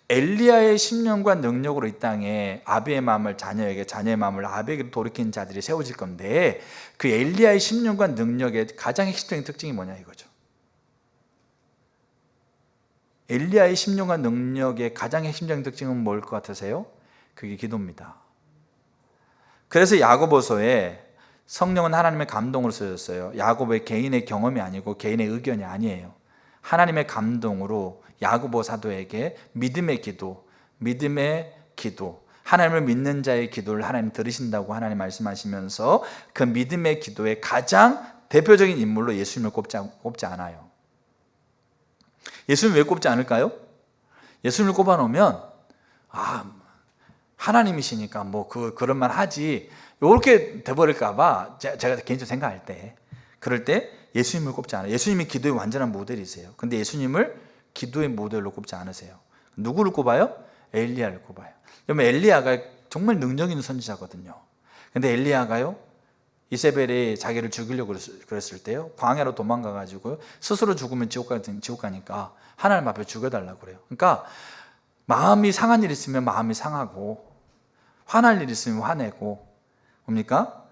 엘리야의 심령과 능력으로 이 땅에 아비의 마음을 자녀에게, 자녀의 마음을 아비에게로 돌이킨 자들이 세워질 건데, 그 엘리야의 심령과 능력의 가장 핵심적인 특징이 뭐냐 이거죠. 엘리야의 심령과 능력의 가장 핵심적인 특징은 뭘 것 같으세요? 그게 기도입니다. 그래서 야고보서에 성령은 하나님의 감동으로 쓰였어요. 야고보의 개인의 경험이 아니고 개인의 의견이 아니에요. 하나님의 감동으로 야고보 사도에게 믿음의 기도, 하나님을 믿는 자의 기도를 하나님 들으신다고 하나님 말씀하시면서 그 믿음의 기도의 가장 대표적인 인물로 예수님을 꼽지 않아요. 예수님 왜 꼽지 않을까요? 예수님을 꼽아놓으면 하나님이시니까 뭐 그런 말 하지, 이렇게 돼버릴까봐 제가 개인적으로 생각할 때, 그럴 때 예수님을 꼽지 않아요. 예수님이 기도의 완전한 모델이세요. 근데 예수님을 기도의 모델로 꼽지 않으세요. 누구를 꼽아요? 엘리야를 꼽아요. 그러면 엘리야가 정말 능력 있는 선지자거든요. 근데 엘리야가요, 이세벨이 자기를 죽이려고 그랬을 때요, 광야로 도망가가지고 스스로 죽으면 지옥 가니까 하나님 앞에 죽여달라고 그래요. 그러니까 마음이 상한 일 있으면 마음이 상하고, 화날 일 있으면 화내고, 뭡니까?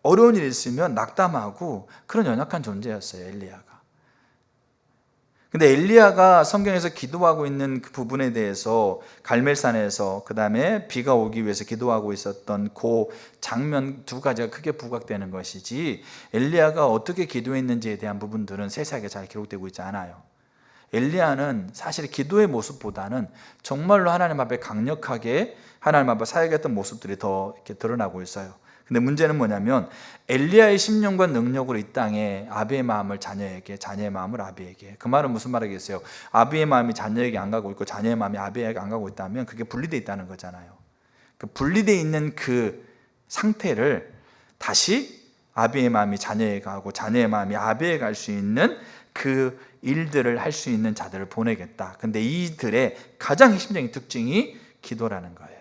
어려운 일 있으면 낙담하고, 그런 연약한 존재였어요, 엘리야가. 근데 엘리야가 성경에서 기도하고 있는 그 부분에 대해서 갈멜산에서 그 다음에 비가 오기 위해서 기도하고 있었던 그 장면 두 가지가 크게 부각되는 것이지, 엘리야가 어떻게 기도했는지에 대한 부분들은 세세하게 잘 기록되고 있지 않아요. 엘리야는 사실 기도의 모습보다는 정말로 하나님 앞에 강력하게 하나님 앞에 사역했던 모습들이 더 이렇게 드러나고 있어요. 근데 문제는 뭐냐면 엘리야의 심령과 능력으로 이 땅에 아비의 마음을 자녀에게, 자녀의 마음을 아비에게. 그 말은 무슨 말이겠어요? 아비의 마음이 자녀에게 안 가고 있고 자녀의 마음이 아비에게 안 가고 있다면 그게 분리되어 있다는 거잖아요. 그 분리되어 있는 그 상태를 다시 아비의 마음이 자녀에게 가고 자녀의 마음이 아비에게 갈 수 있는 그 일들을 할 수 있는 자들을 보내겠다. 근데 이들의 가장 핵심적인 특징이 기도라는 거예요.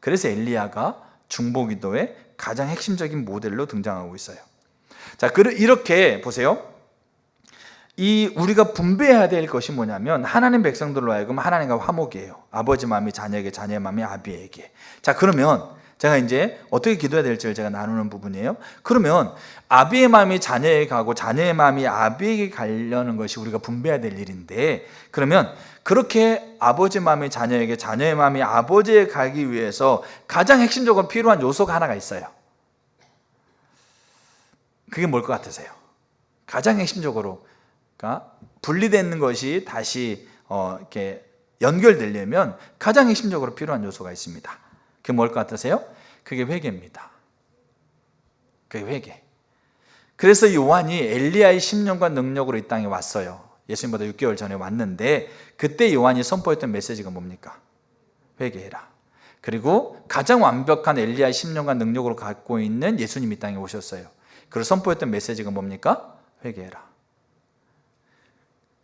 그래서 엘리야가 중보기도의 가장 핵심적인 모델로 등장하고 있어요. 자, 이렇게 보세요. 우리가 분배해야 될 것이 뭐냐면 하나님 백성들로 하여금 하나님과 화목이에요. 아버지 마음이 자녀에게, 자녀의 마음이 아비에게. 자, 그러면 제가 이제 어떻게 기도해야 될지를 제가 나누는 부분이에요. 그러면 아비의 마음이 자녀에게 가고 자녀의 마음이 아비에게 가려는 것이 우리가 분배해야 될 일인데, 그러면 그렇게 아버지 마음이 자녀에게, 자녀의 마음이 아버지에게 가기 위해서 가장 핵심적으로 필요한 요소가 하나가 있어요. 그게 뭘 것 같으세요? 가장 핵심적으로 분리되는 것이 다시 이렇게 연결되려면 가장 핵심적으로 필요한 요소가 있습니다. 그게 뭘 것 같으세요? 그게 회개입니다. 그게 회개. 그래서 요한이 엘리야의 심령과 능력으로 이 땅에 왔어요. 예수님보다 6개월 전에 왔는데 그때 요한이 선포했던 메시지가 뭡니까? 회개해라. 그리고 가장 완벽한 엘리야의 심령과 능력으로 갖고 있는 예수님이 이 땅에 오셨어요. 그리고 선포했던 메시지가 뭡니까? 회개해라.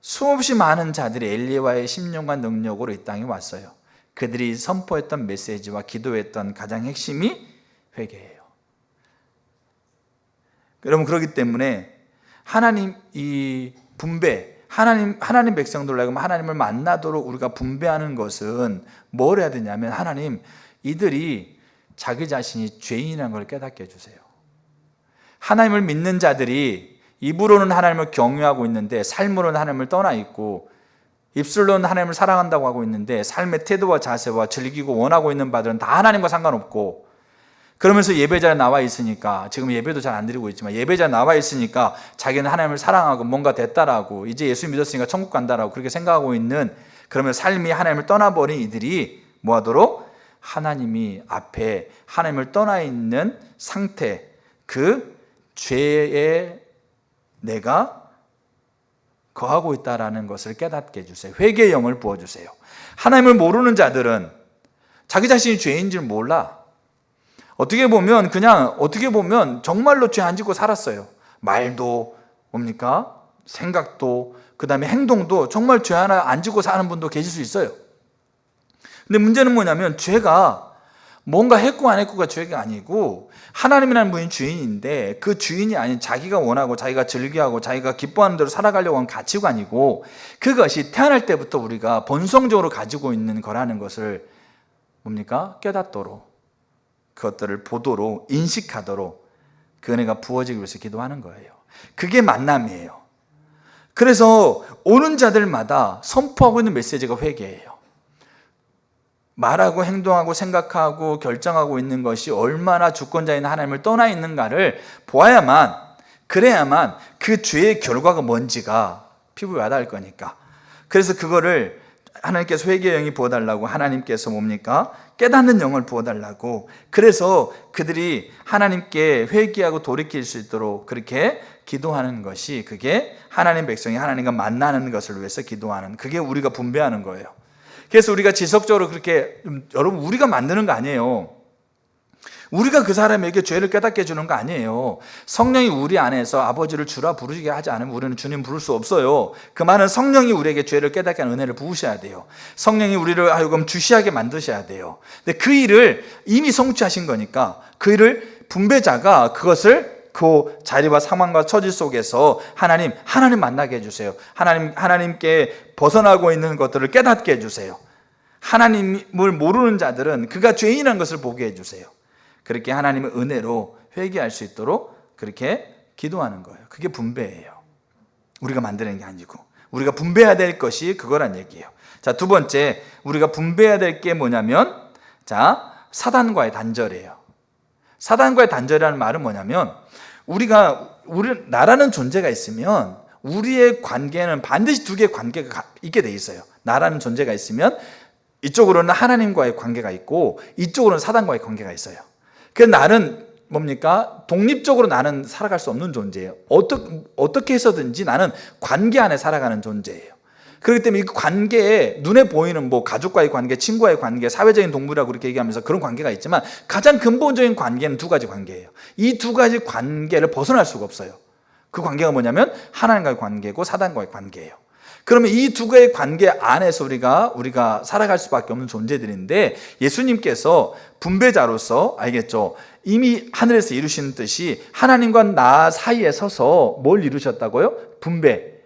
수없이 많은 자들이 엘리야의 심령과 능력으로 이 땅에 왔어요. 그들이 선포했던 메시지와 기도했던 가장 핵심이 회개예요. 여러분, 그렇기 때문에 하나님 이 분배, 하나님 백성들로 하여금 하나님을 만나도록 우리가 분배하는 것은 뭘 해야 되냐면, 하나님, 이들이 자기 자신이 죄인이라는 걸 깨닫게 해주세요. 하나님을 믿는 자들이 입으로는 하나님을 경외하고 있는데 삶으로는 하나님을 떠나 있고, 입술로는 하나님을 사랑한다고 하고 있는데 삶의 태도와 자세와 즐기고 원하고 있는 바들은 다 하나님과 상관없고, 그러면서 예배자에 나와 있으니까, 지금 예배도 잘 안 드리고 있지만 예배자에 나와 있으니까 자기는 하나님을 사랑하고 뭔가 됐다라고, 이제 예수 믿었으니까 천국 간다라고 그렇게 생각하고 있는, 그러면 삶이 하나님을 떠나버린 이들이 뭐하도록? 하나님이 앞에 하나님을 떠나 있는 상태, 그 죄에 내가 거하고 있다라는 것을 깨닫게 해주세요. 회개의 영을 부어주세요. 하나님을 모르는 자들은 자기 자신이 죄인 줄 몰라. 어떻게 보면 정말로 죄 안 짓고 살았어요. 말도 뭡니까? 생각도, 그 다음에 행동도 정말 죄 하나 안 짓고 사는 분도 계실 수 있어요. 근데 문제는 뭐냐면, 죄가 뭔가 했고 안 했고가 죄가 아니고, 하나님이라는 분이 주인인데 그 주인이 아닌 자기가 원하고 자기가 즐겨하고 자기가 기뻐하는 대로 살아가려고 하는 가치관이고, 그것이 태어날 때부터 우리가 본성적으로 가지고 있는 거라는 것을 뭡니까? 깨닫도록, 그것들을 보도록, 인식하도록 그 은혜가 부어지기 위해서 기도하는 거예요. 그게 만남이에요. 그래서 오는 자들마다 선포하고 있는 메시지가 회개예요. 말하고 행동하고 생각하고 결정하고 있는 것이 얼마나 주권자인 하나님을 떠나 있는가를 보아야만, 그래야만 그 죄의 결과가 뭔지가 피부에 와닿을 거니까. 그래서 그거를 하나님께서 회개의 영이 부어달라고, 하나님께서 뭡니까? 깨닫는 영을 부어달라고, 그래서 그들이 하나님께 회개하고 돌이킬 수 있도록 그렇게 기도하는 것이, 그게 하나님 백성이 하나님과 만나는 것을 위해서 기도하는, 그게 우리가 분배하는 거예요. 그래서 우리가 지속적으로 그렇게, 여러분, 우리가 만드는 거 아니에요. 우리가 그 사람에게 죄를 깨닫게 해주는 거 아니에요. 성령이 우리 안에서 아버지를 주라 부르게 하지 않으면 우리는 주님 부를 수 없어요. 그 말은 성령이 우리에게 죄를 깨닫게 하는 은혜를 부으셔야 돼요. 성령이 우리를 하여금 주시하게 만드셔야 돼요. 근데 그 일을 이미 성취하신 거니까, 그 일을 분배자가 그것을 그 자리와 상황과 처지 속에서 하나님 만나게 해주세요. 하나님께 벗어나고 있는 것들을 깨닫게 해주세요. 하나님을 모르는 자들은 그가 죄인이라는 것을 보게 해주세요. 그렇게 하나님의 은혜로 회개할 수 있도록 그렇게 기도하는 거예요. 그게 분배예요. 우리가 만드는 게 아니고, 우리가 분배해야 될 것이 그거란 얘기예요. 자, 두 번째, 우리가 분배해야 될 게 뭐냐면, 사단과의 단절이에요. 사단과의 단절이라는 말은 뭐냐면, 우리 나라는 존재가 있으면 우리의 관계는 반드시 두 개의 관계가 있게 돼 있어요. 나라는 존재가 있으면 이쪽으로는 하나님과의 관계가 있고 이쪽으로는 사단과의 관계가 있어요. 그래서 나는 뭡니까? 독립적으로 나는 살아갈 수 없는 존재예요. 어떻게 해서든지 나는 관계 안에 살아가는 존재예요. 그렇기 때문에 이 관계에 눈에 보이는 뭐 가족과의 관계, 친구와의 관계, 사회적인 동물이라고 그렇게 얘기하면서 그런 관계가 있지만 가장 근본적인 관계는 두 가지 관계예요. 이 두 가지 관계를 벗어날 수가 없어요. 그 관계가 뭐냐면 하나님과의 관계고 사단과의 관계예요. 그러면 이 두 개의 관계 안에서 우리가 살아갈 수밖에 없는 존재들인데 예수님께서 분배자로서 알겠죠? 이미 하늘에서 이루신 뜻이 하나님과 나 사이에 서서 뭘 이루셨다고요? 분배.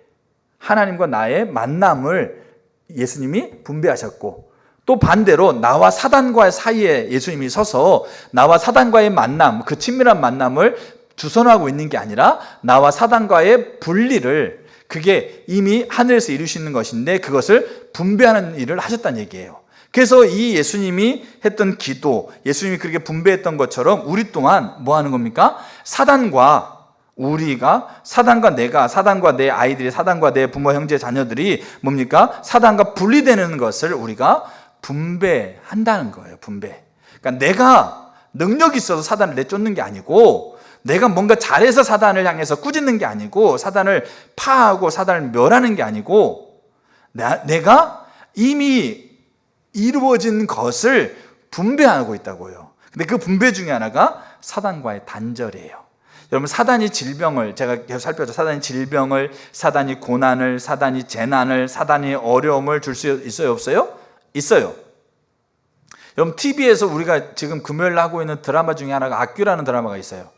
하나님과 나의 만남을 예수님이 분배하셨고 또 반대로 나와 사단과의 사이에 예수님이 서서 나와 사단과의 만남, 그 친밀한 만남을 주선하고 있는 게 아니라 나와 사단과의 분리를 그게 이미 하늘에서 이루시는 것인데 그것을 분배하는 일을 하셨다는 얘기예요. 그래서 이 예수님이 했던 기도, 예수님이 그렇게 분배했던 것처럼 우리 또한 뭐 하는 겁니까? 사단과 내가, 사단과 내 아이들이, 사단과 내 부모, 형제, 자녀들이 뭡니까? 사단과 분리되는 것을 우리가 분배한다는 거예요. 분배. 그러니까 내가 능력이 있어서 사단을 내쫓는 게 아니고 내가 뭔가 잘해서 사단을 향해서 꾸짖는 게 아니고 사단을 파하고 사단을 멸하는 게 아니고 내가 이미 이루어진 것을 분배하고 있다고요. 근데 그 분배 중에 하나가 사단과의 단절이에요. 여러분 사단이 질병을 제가 계속 살펴서 사단이 질병을, 사단이 고난을, 사단이 재난을, 사단이 어려움을 줄 수 있어요? 없어요? 있어요. 여러분 TV에서 우리가 지금 금요일 하고 있는 드라마 중에 하나가 악귀라는 드라마가 있어요.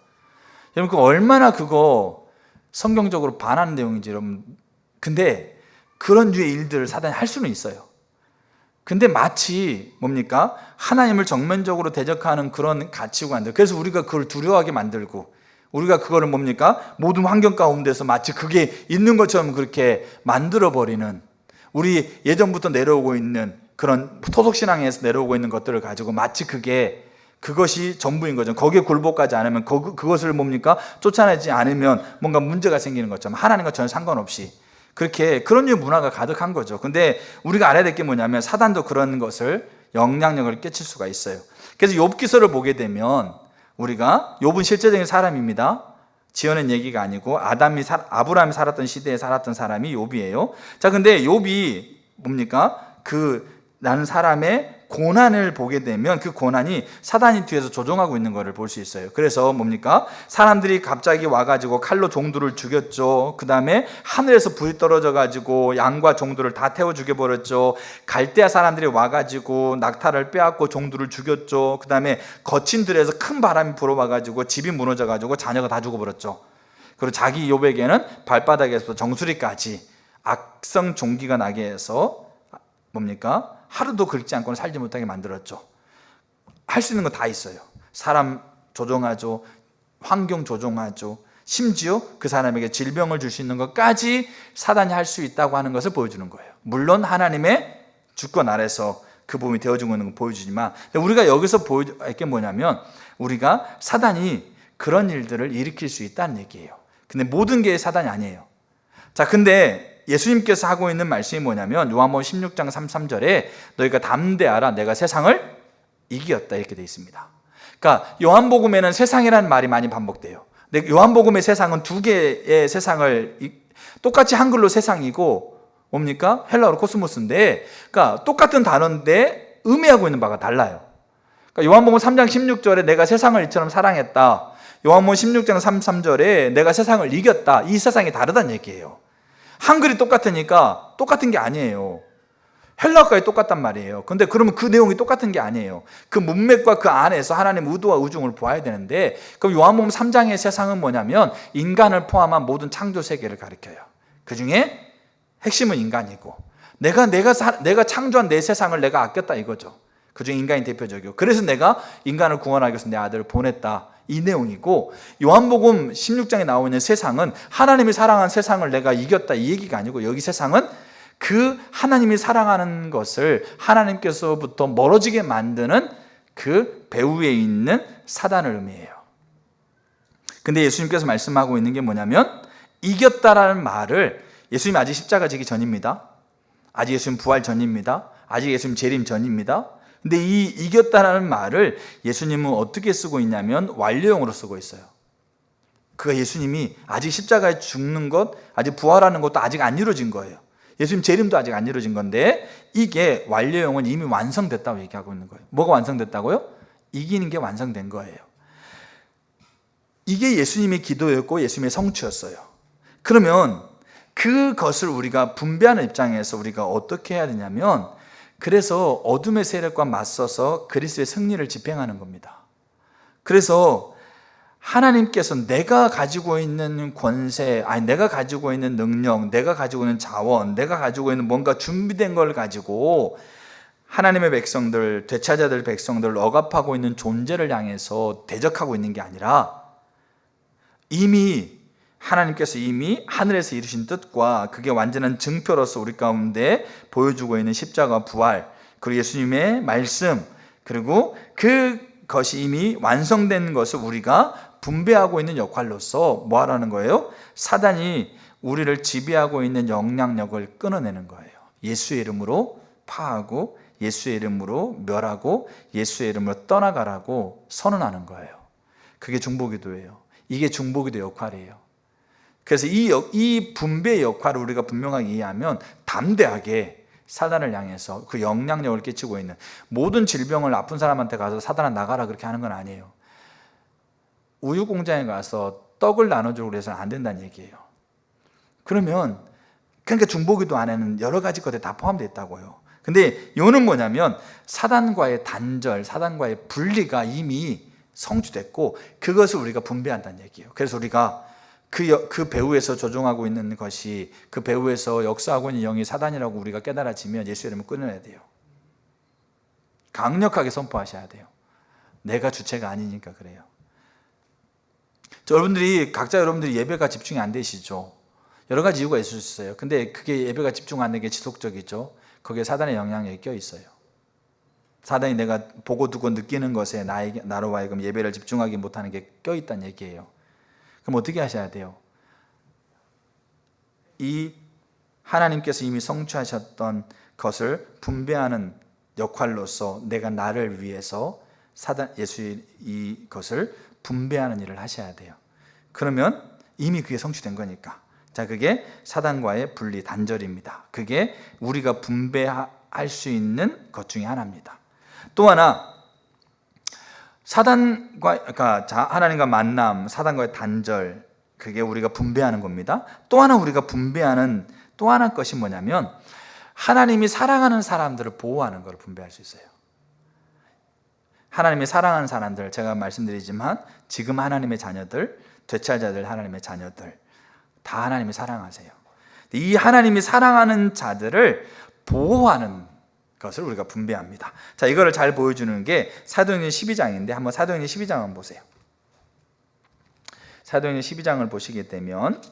여러분 그 얼마나 그거 성경적으로 반하는 내용인지 여러분. 근데 그런 류의 일들을 사단이 할 수는 있어요. 근데 마치 뭡니까? 하나님을 정면적으로 대적하는 그런 가치관들. 그래서 우리가 그걸 두려워하게 만들고 우리가 그거를 뭡니까? 모든 환경 가운데서 마치 그게 있는 것처럼 그렇게 만들어버리는 우리 예전부터 내려오고 있는 그런 토속신앙에서 내려오고 있는 것들을 가지고 마치 그것이 전부인 거죠. 거기에 굴복하지 않으면 그것을 뭡니까? 쫓아내지 않으면 뭔가 문제가 생기는 것처럼 하나님과 전혀 상관없이 그런 류의 문화가 가득한 거죠. 근데 우리가 알아야 될 게 뭐냐면 사단도 그런 것을 영향력을 끼칠 수가 있어요. 그래서 욥기서를 보게 되면 우리가 욥은 실제적인 사람입니다. 지어낸 얘기가 아니고 아브라함이 살았던 시대에 살았던 사람이 욥이에요. 자, 근데 욥이 뭡니까? 나는 사람의 고난을 보게 되면 그 고난이 사단이 뒤에서 조종하고 있는 것을 볼 수 있어요. 그래서 뭡니까? 사람들이 갑자기 와가지고 칼로 종들을 죽였죠. 그 다음에 하늘에서 불이 떨어져가지고 양과 종들을 다 태워 죽여버렸죠. 갈대아 사람들이 와가지고 낙타를 빼앗고 종들을 죽였죠. 그 다음에 거친 들에서 큰 바람이 불어와가지고 집이 무너져가지고 자녀가 다 죽어버렸죠. 그리고 자기 욥에게는 발바닥에서 정수리까지 악성 종기가 나게 해서 뭡니까? 하루도 긁지 않고는 살지 못하게 만들었죠. 할 수 있는 거 다 있어요. 사람 조종하죠. 환경 조종하죠. 심지어 그 사람에게 질병을 줄 수 있는 것까지 사단이 할 수 있다고 하는 것을 보여주는 거예요. 물론 하나님의 주권 아래서 그 몸이 되어주고 있는 걸 보여주지만 우리가 여기서 보여줄 게 뭐냐면 우리가 사단이 그런 일들을 일으킬 수 있다는 얘기예요. 근데 모든 게 사단이 아니에요. 자, 근데 예수님께서 하고 있는 말씀이 뭐냐면 요한복음 16장 33절에 너희가 담대하라 내가 세상을 이기었다 이렇게 되어 있습니다. 그러니까 요한복음에는 세상이라는 말이 많이 반복돼요. 근데 요한복음의 세상은 두 개의 세상을 똑같이 한글로 세상이고 뭡니까? 헬라어로 코스모스인데 그러니까 똑같은 단어인데 의미하고 있는 바가 달라요. 그러니까 요한복음 3장 16절에 내가 세상을 이처럼 사랑했다. 요한복음 16장 33절에 내가 세상을 이겼다. 이 세상이 다르다는 얘기예요. 한글이 똑같으니까 똑같은 게 아니에요. 헬라어까지 똑같단 말이에요. 근데 그러면 그 내용이 똑같은 게 아니에요. 그 문맥과 그 안에서 하나님의 의도와 의중을 보아야 되는데 그럼 요한복음 3장의 세상은 뭐냐면 인간을 포함한 모든 창조 세계를 가리켜요. 그 중에 핵심은 인간이고 내가 창조한 내 세상을 내가 아꼈다 이거죠. 그 중에 인간이 대표적이고 그래서 내가 인간을 구원하기 위해서 내 아들을 보냈다. 이 내용이고 요한복음 16장에 나오는 세상은 하나님이 사랑한 세상을 내가 이겼다 이 얘기가 아니고 여기 세상은 그 하나님이 사랑하는 것을 하나님께서부터 멀어지게 만드는 그 배후에 있는 사단을 의미해요. 근데 예수님께서 말씀하고 있는 게 뭐냐면 이겼다라는 말을 예수님 아직 십자가 지기 전입니다. 아직 예수님 부활 전입니다. 아직 예수님 재림 전입니다. 근데 이 이겼다라는 말을 예수님은 어떻게 쓰고 있냐면 완료형으로 쓰고 있어요. 그가 예수님이 아직 십자가에 죽는 것, 아직 부활하는 것도 아직 안 이루어진 거예요. 예수님 재림도 아직 안 이루어진 건데 이게 완료형은 이미 완성됐다고 얘기하고 있는 거예요. 뭐가 완성됐다고요? 이기는 게 완성된 거예요. 이게 예수님의 기도였고 예수님의 성취였어요. 그러면 그것을 우리가 분배하는 입장에서 우리가 어떻게 해야 되냐면, 그래서 어둠의 세력과 맞서서 그리스도의 승리를 집행하는 겁니다. 그래서 하나님께서 내가 가지고 있는 권세, 내가 가지고 있는 능력, 내가 가지고 있는 자원, 내가 가지고 있는 뭔가 준비된 걸 가지고 하나님의 백성들, 되찾아야 백성들을 억압하고 있는 존재를 향해서 대적하고 있는 게 아니라, 이미 하나님께서 이미 하늘에서 이루신 뜻과 그게 완전한 증표로서 우리 가운데 보여주고 있는 십자가 부활, 그리고 예수님의 말씀, 그리고 그것이 이미 완성된 것을 우리가 분배하고 있는 역할로서 뭐 하라는 거예요? 사단이 우리를 지배하고 있는 영향력을 끊어내는 거예요. 예수의 이름으로 파하고 예수의 이름으로 멸하고 예수의 이름으로 떠나가라고 선언하는 거예요. 그게 중보기도예요. 이게 중보기도 역할이에요. 그래서 이 분배의 역할을 우리가 분명하게 이해하면 담대하게 사단을 향해서 그 영향력을 끼치고 있는 모든 질병을 아픈 사람한테 가서 사단아 나가라 그렇게 하는 건 아니에요. 우유 공장에 가서 떡을 나눠주고 그래서는 안 된다는 얘기예요. 그러면 그러니까 중보기도 안에는 여러 가지 것들이 다 포함되어 있다고요. 근데 요는 뭐냐면 사단과의 단절, 사단과의 분리가 이미 성취됐고 그것을 우리가 분배한다는 얘기예요. 그래서 우리가 그 배후에서 조종하고 있는 것이, 그 배후에서 역사하고 있는 영이 사단이라고 우리가 깨달아지면 예수의 이름을 끊어내야 돼요. 강력하게 선포하셔야 돼요. 내가 주체가 아니니까 그래요. 여러분들이 예배가 집중이 안 되시죠? 여러 가지 이유가 있을 수 있어요. 근데 그게 예배가 집중 안 되는 게 지속적이죠. 거기에 사단의 영향력이 껴 있어요. 사단이 내가 보고 두고 느끼는 것에 나로 하여금 예배를 집중하기 못하는 게 껴 있다는 얘기예요. 그럼 어떻게 하셔야 돼요? 이 하나님께서 이미 성취하셨던 것을 분배하는 역할로서 내가 나를 위해서 예수의 이것을 분배하는 일을 하셔야 돼요. 그러면 이미 그게 성취된 거니까. 자, 그게 사단과의 분리 단절입니다. 그게 우리가 분배할 수 있는 것 중에 하나입니다. 또 하나, 그러니까 하나님과 만남, 사단과의 단절, 그게 우리가 분배하는 겁니다. 또 하나 우리가 분배하는 또 하나 것이 뭐냐면 하나님이 사랑하는 사람들을 보호하는 걸 분배할 수 있어요. 하나님이 사랑하는 사람들, 제가 말씀드리지만 지금 하나님의 자녀들, 되찾아들 하나님의 자녀들 다 하나님이 사랑하세요. 이 하나님이 사랑하는 자들을 보호하는 것을 우리가 분배합니다. 자, 이거를 잘 보여주는 게 사도행전 12장인데 한번 사도행전 12장 한번 보세요. 사도행전 12장을 보시게 되면,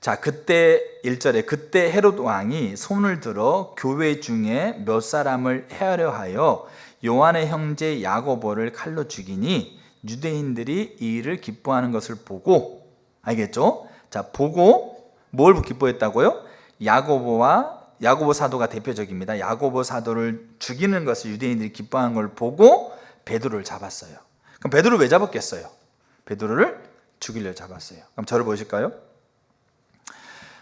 자, 그때 1절에 그때 헤롯 왕이 손을 들어 교회 중에 몇 사람을 해하려 하여 요한의 형제 야고보를 칼로 죽이니 유대인들이 이 일을 기뻐하는 것을 보고, 알겠죠? 자, 보고 뭘 기뻐했다고요? 야고보 사도가 대표적입니다. 야고보 사도를 죽이는 것을 유대인들이 기뻐하는 걸 보고 베드로를 잡았어요. 그럼 베드로를 왜 잡았겠어요? 베드로를 죽이려 잡았어요. 그럼 저를 보실까요?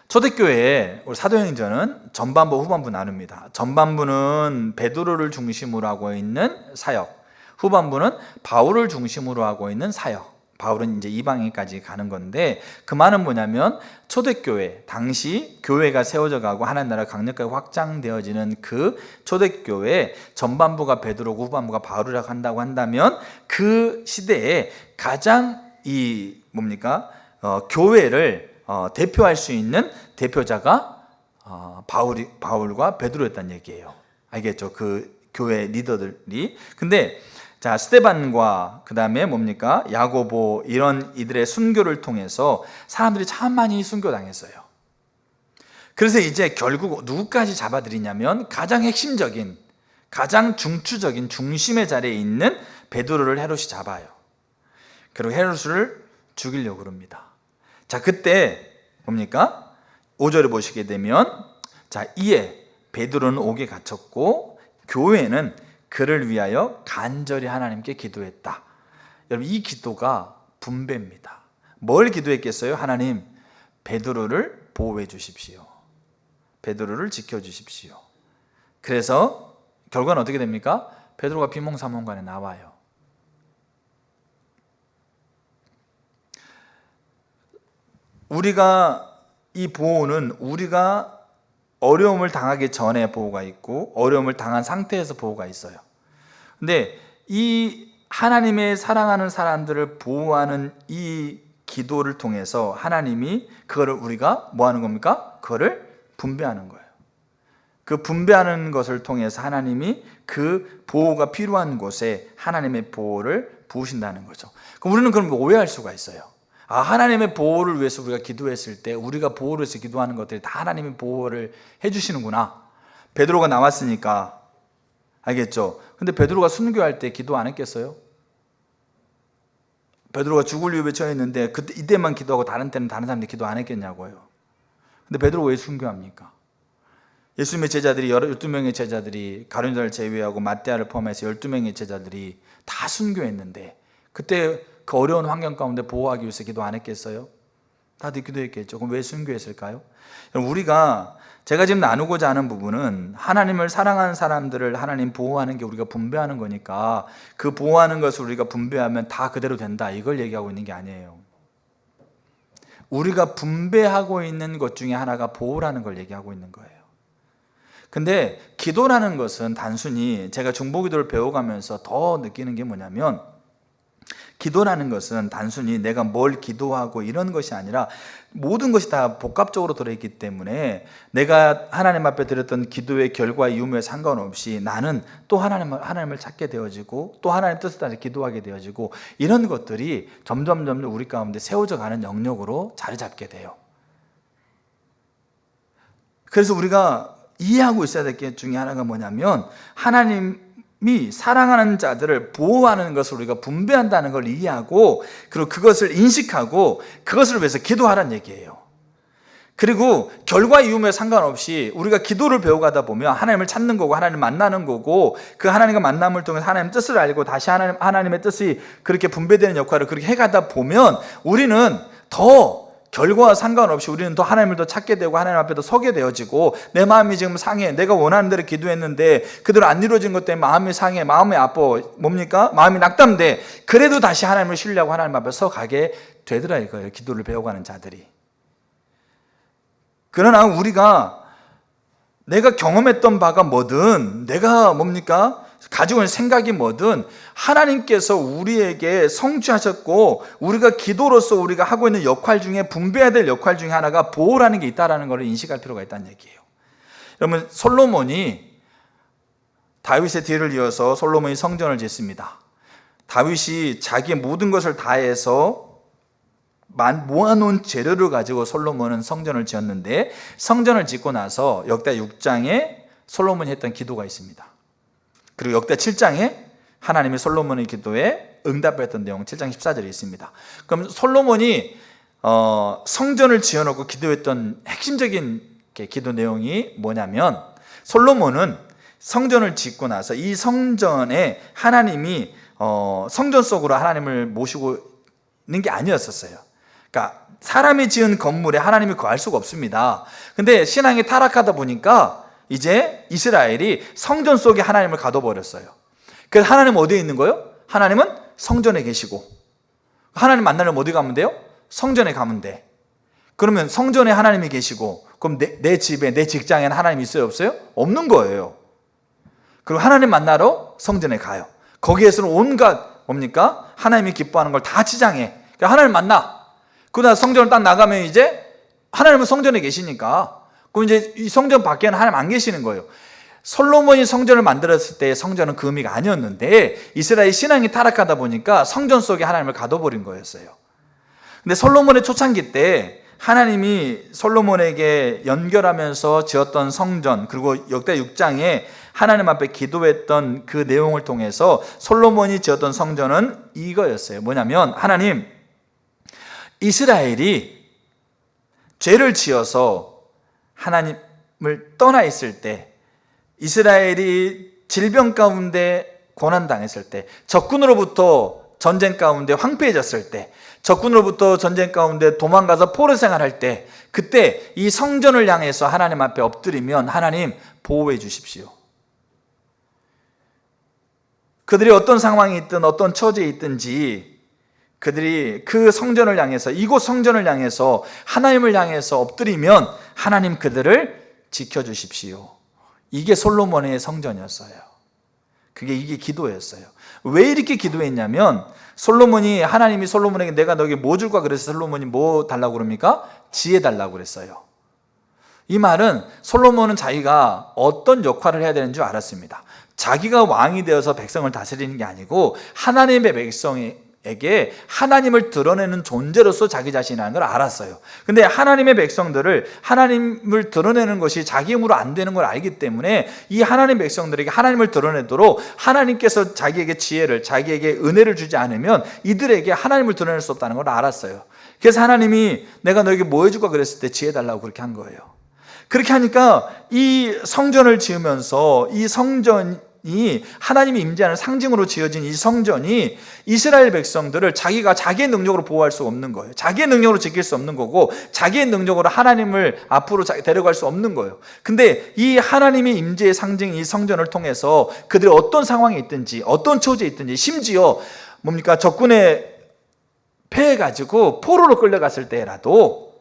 초대교회에 우리 사도행전은 전반부 후반부 나눕니다. 전반부는 베드로를 중심으로 하고 있는 사역, 후반부는 바울을 중심으로 하고 있는 사역. 바울은 이제 이방인까지 가는 건데, 그 말은 뭐냐면 초대교회, 당시 교회가 세워져 가고 하나님 나라가 강력하게 확장되어지는 그 초대교회 전반부가 베드로고 후반부가 바울이라고 한다고 한다면 그 시대에 가장 교회를 대표할 수 있는 대표자가 바울과 베드로였다는 얘기예요. 알겠죠? 그 교회 리더들이. 근데 자, 스데반과 그 다음에 야고보, 이런 이들의 순교를 통해서 사람들이 참 많이 순교당했어요. 그래서 이제 결국 누구까지 잡아들이냐면 가장 핵심적인, 가장 중추적인 중심의 자리에 있는 베드로를 헤롯이 잡아요. 그리고 헤롯을 죽이려고 그럽니다. 자, 그때 5절을 보시게 되면, 자, 이에 베드로는 옥에 갇혔고 교회는 그를 위하여 간절히 하나님께 기도했다. 여러분, 이 기도가 분배입니다. 뭘 기도했겠어요? 하나님, 베드로를 보호해 주십시오. 베드로를 지켜 주십시오. 그래서 결과는 어떻게 됩니까? 베드로가 비몽사몽간에 나와요. 우리가 이 보호는 우리가 어려움을 당하기 전에 보호가 있고 어려움을 당한 상태에서 보호가 있어요. 근데 이 하나님의 사랑하는 사람들을 보호하는 이 기도를 통해서 하나님이 그거를 우리가 뭐 하는 겁니까? 그거를 분배하는 거예요. 그 분배하는 것을 통해서 하나님이 그 보호가 필요한 곳에 하나님의 보호를 부으신다는 거죠. 그럼 우리는 그럼 오해할 수가 있어요. 아, 하나님의 보호를 위해서 우리가 기도했을 때 우리가 보호를 위해서 기도하는 것들이 다 하나님의 보호를 해주시는구나. 베드로가 나왔으니까 알겠죠? 근데 베드로가 순교할 때 기도 안 했겠어요? 베드로가 죽을 위협에 처했는데 그때 이때만 기도하고 다른 때는 다른 사람들이 기도 안 했겠냐고요. 근데 베드로가 왜 순교합니까? 예수님의 제자들이 12명의 제자들이 가룟유다를 제외하고 맏대아를 포함해서 12명의 제자들이 다 순교했는데 그때 그 어려운 환경 가운데 보호하기 위해서 기도 안 했겠어요? 다들 기도했겠죠. 그럼 왜 순교했을까요? 우리가 제가 지금 나누고자 하는 부분은 하나님을 사랑하는 사람들을 하나님 보호하는 게 우리가 분배하는 거니까 그 보호하는 것을 우리가 분배하면 다 그대로 된다, 이걸 얘기하고 있는 게 아니에요. 우리가 분배하고 있는 것 중에 하나가 보호라는 걸 얘기하고 있는 거예요. 근데 기도라는 것은 단순히 제가 중보기도를 배워가면서 더 느끼는 게 뭐냐면 기도라는 것은 단순히 내가 뭘 기도하고 이런 것이 아니라 모든 것이 다 복합적으로 들어있기 때문에 내가 하나님 앞에 드렸던 기도의 결과 유무에 상관없이 나는 또 하나님을 찾게 되어지고 또 하나님 뜻을 따라 기도하게 되어지고 이런 것들이 점점 우리 가운데 세워져 가는 영역으로 자리 잡게 돼요. 그래서 우리가 이해하고 있어야 될 게 중에 하나가 뭐냐면 하나님이 사랑하는 자들을 보호하는 것을 우리가 분배한다는 걸 이해하고 그리고 그것을 인식하고 그것을 위해서 기도하라는 얘기예요. 그리고 결과 이유에 상관없이 우리가 기도를 배워가다 보면 하나님을 찾는 거고 하나님을 만나는 거고 그 하나님과 만남을 통해서 하나님 뜻을 알고 다시 하나님의 뜻이 그렇게 분배되는 역할을 그렇게 해가다 보면 우리는 더 결과와 상관없이 우리는 더 하나님을 더 찾게 되고 하나님 앞에 더 서게 되어지고 내 마음이 지금 상해, 내가 원하는 대로 기도했는데 그대로 안 이루어진 것 때문에 마음이 상해, 마음이 아파, 뭡니까? 마음이 낙담돼. 그래도 다시 하나님을 신뢰하고 하나님 앞에 서가게 되더라 이거예요, 기도를 배워가는 자들이. 그러나 우리가 내가 경험했던 바가 뭐든 내가 뭡니까? 가지고 있는 생각이 뭐든 하나님께서 우리에게 성취하셨고 우리가 기도로서 우리가 하고 있는 역할 중에 분배해야 될 역할 중에 하나가 보호라는 게 있다는 것을 인식할 필요가 있다는 얘기예요. 여러분, 솔로몬이 다윗의 뒤를 이어서 솔로몬이 성전을 짓습니다. 다윗이 자기의 모든 것을 다해서 모아놓은 재료를 가지고 솔로몬은 성전을 지었는데 성전을 짓고 나서 역대 6장에 솔로몬이 했던 기도가 있습니다. 그리고 역대 7장에 하나님이 솔로몬의 기도에 응답했던 내용 7장 14절에 있습니다. 그럼 솔로몬이 성전을 지어놓고 기도했던 핵심적인 기도 내용이 뭐냐면 솔로몬은 성전을 짓고 나서 이 성전에 하나님이 성전 속으로 하나님을 모시고 있는 게 아니었었어요. 그러니까 사람이 지은 건물에 하나님이 거할 수가 없습니다. 근데 신앙이 타락하다 보니까 이제 이스라엘이 성전 속에 하나님을 가둬버렸어요. 그래서 하나님은 어디에 있는 거예요? 하나님은 성전에 계시고 하나님 만나려면 어디 가면 돼요? 성전에 가면 돼. 그러면 성전에 하나님이 계시고 그럼 내 집에 내 직장에는 하나님이 있어요? 없어요? 없는 거예요. 그리고 하나님 만나러 성전에 가요. 거기에서는 온갖 뭡니까? 하나님이 기뻐하는 걸 다 치장해. 그러니까 하나님 만나. 그러다 성전을 딱 나가면 이제 하나님은 성전에 계시니까 그럼 이제 이 성전 밖에는 하나님 안 계시는 거예요. 솔로몬이 성전을 만들었을 때 성전은 그 의미가 아니었는데 이스라엘 신앙이 타락하다 보니까 성전 속에 하나님을 가둬버린 거였어요. 근데 솔로몬의 초창기 때 하나님이 솔로몬에게 연결하면서 지었던 성전 그리고 역대 6장에 하나님 앞에 기도했던 그 내용을 통해서 솔로몬이 지었던 성전은 이거였어요. 뭐냐면 하나님, 이스라엘이 죄를 지어서 하나님을 떠나 있을 때 이스라엘이 질병 가운데 고난당했을 때, 적군으로부터 전쟁 가운데 황폐해졌을 때, 적군으로부터 전쟁 가운데 도망가서 포로 생활할 때, 그때 이 성전을 향해서 하나님 앞에 엎드리면 하나님 보호해 주십시오. 그들이 어떤 상황이 있든 어떤 처지에 있든지 그들이 그 성전을 향해서, 이곳 성전을 향해서 하나님을 향해서 엎드리면 하나님 그들을 지켜주십시오. 이게 솔로몬의 성전이었어요. 이게 기도였어요. 왜 이렇게 기도했냐면, 하나님이 솔로몬에게 내가 너에게 뭐 줄까 그래서 솔로몬이 뭐 달라고 그럽니까? 지혜 달라고 그랬어요. 이 말은 솔로몬은 자기가 어떤 역할을 해야 되는 줄 알았습니다. 자기가 왕이 되어서 백성을 다스리는 게 아니고 하나님의 백성에게 하나님을 드러내는 존재로서 자기 자신이라는 걸 알았어요. 근데 하나님의 백성들을 하나님을 드러내는 것이 자기 힘으로 안 되는 걸 알기 때문에 이 하나님 백성들에게 하나님을 드러내도록 하나님께서 자기에게 지혜를, 자기에게 은혜를 주지 않으면 이들에게 하나님을 드러낼 수 없다는 걸 알았어요. 그래서 하나님이 내가 너에게 뭐 해줄까 그랬을 때 지혜 달라고 그렇게 한 거예요. 그렇게 하니까 이 성전을 지으면서 이 성전이 하나님이 임재하는 상징으로 지어진 이 성전이 이스라엘 백성들을 자기가 자기의 능력으로 보호할 수 없는 거예요. 자기의 능력으로 지킬 수 없는 거고, 자기의 능력으로 하나님을 앞으로 데려갈 수 없는 거예요. 근데 이 하나님의 임재의 상징 이 성전을 통해서 그들이 어떤 상황에 있든지 어떤 처지에 있든지, 심지어 적군에 패해가지고 포로로 끌려갔을 때라도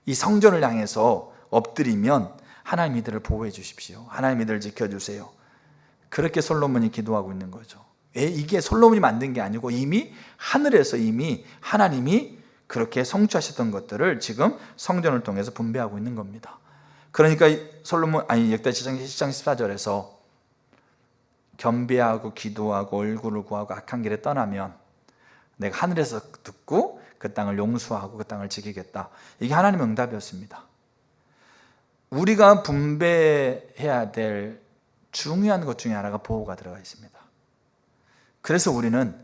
이 성전을 향해서 엎드리면 하나님 이들을 보호해 주십시오. 하나님 이들을 지켜주세요. 그렇게 솔로몬이 기도하고 있는 거죠. 이게 솔로몬이 만든 게 아니고 이미 하늘에서 이미 하나님이 그렇게 성취하셨던 것들을 지금 성전을 통해서 분배하고 있는 겁니다. 그러니까 역대시장 14절에서 겸비하고 기도하고 얼굴을 구하고 악한 길에 떠나면 내가 하늘에서 듣고 그 땅을 용수하고 그 땅을 지키겠다. 이게 하나님의 응답이었습니다. 우리가 분배해야 될 중요한 것 중에 하나가 보호가 들어가 있습니다. 그래서 우리는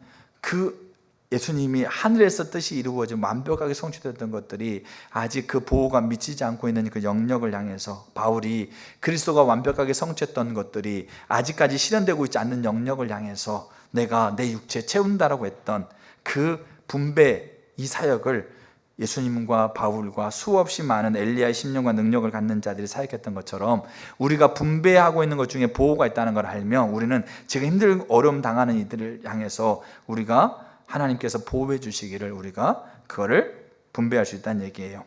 예수님이 하늘에서 뜻이 이루어지고 완벽하게 성취됐던 것들이 아직 그 보호가 미치지 않고 있는 그 영역을 향해서, 바울이 그리스도가 완벽하게 성취했던 것들이 아직까지 실현되고 있지 않는 영역을 향해서 내가 내 육체 채운다라고 했던 그 분배, 이 사역을 예수님과 바울과 수없이 많은 엘리야의 심령과 능력을 갖는 자들이 사역했던 것처럼 우리가 분배하고 있는 것 중에 보호가 있다는 걸 알면 우리는 지금 힘들고 어려움 당하는 이들을 향해서 우리가 하나님께서 보호해 주시기를 우리가 그거를 분배할 수 있다는 얘기예요.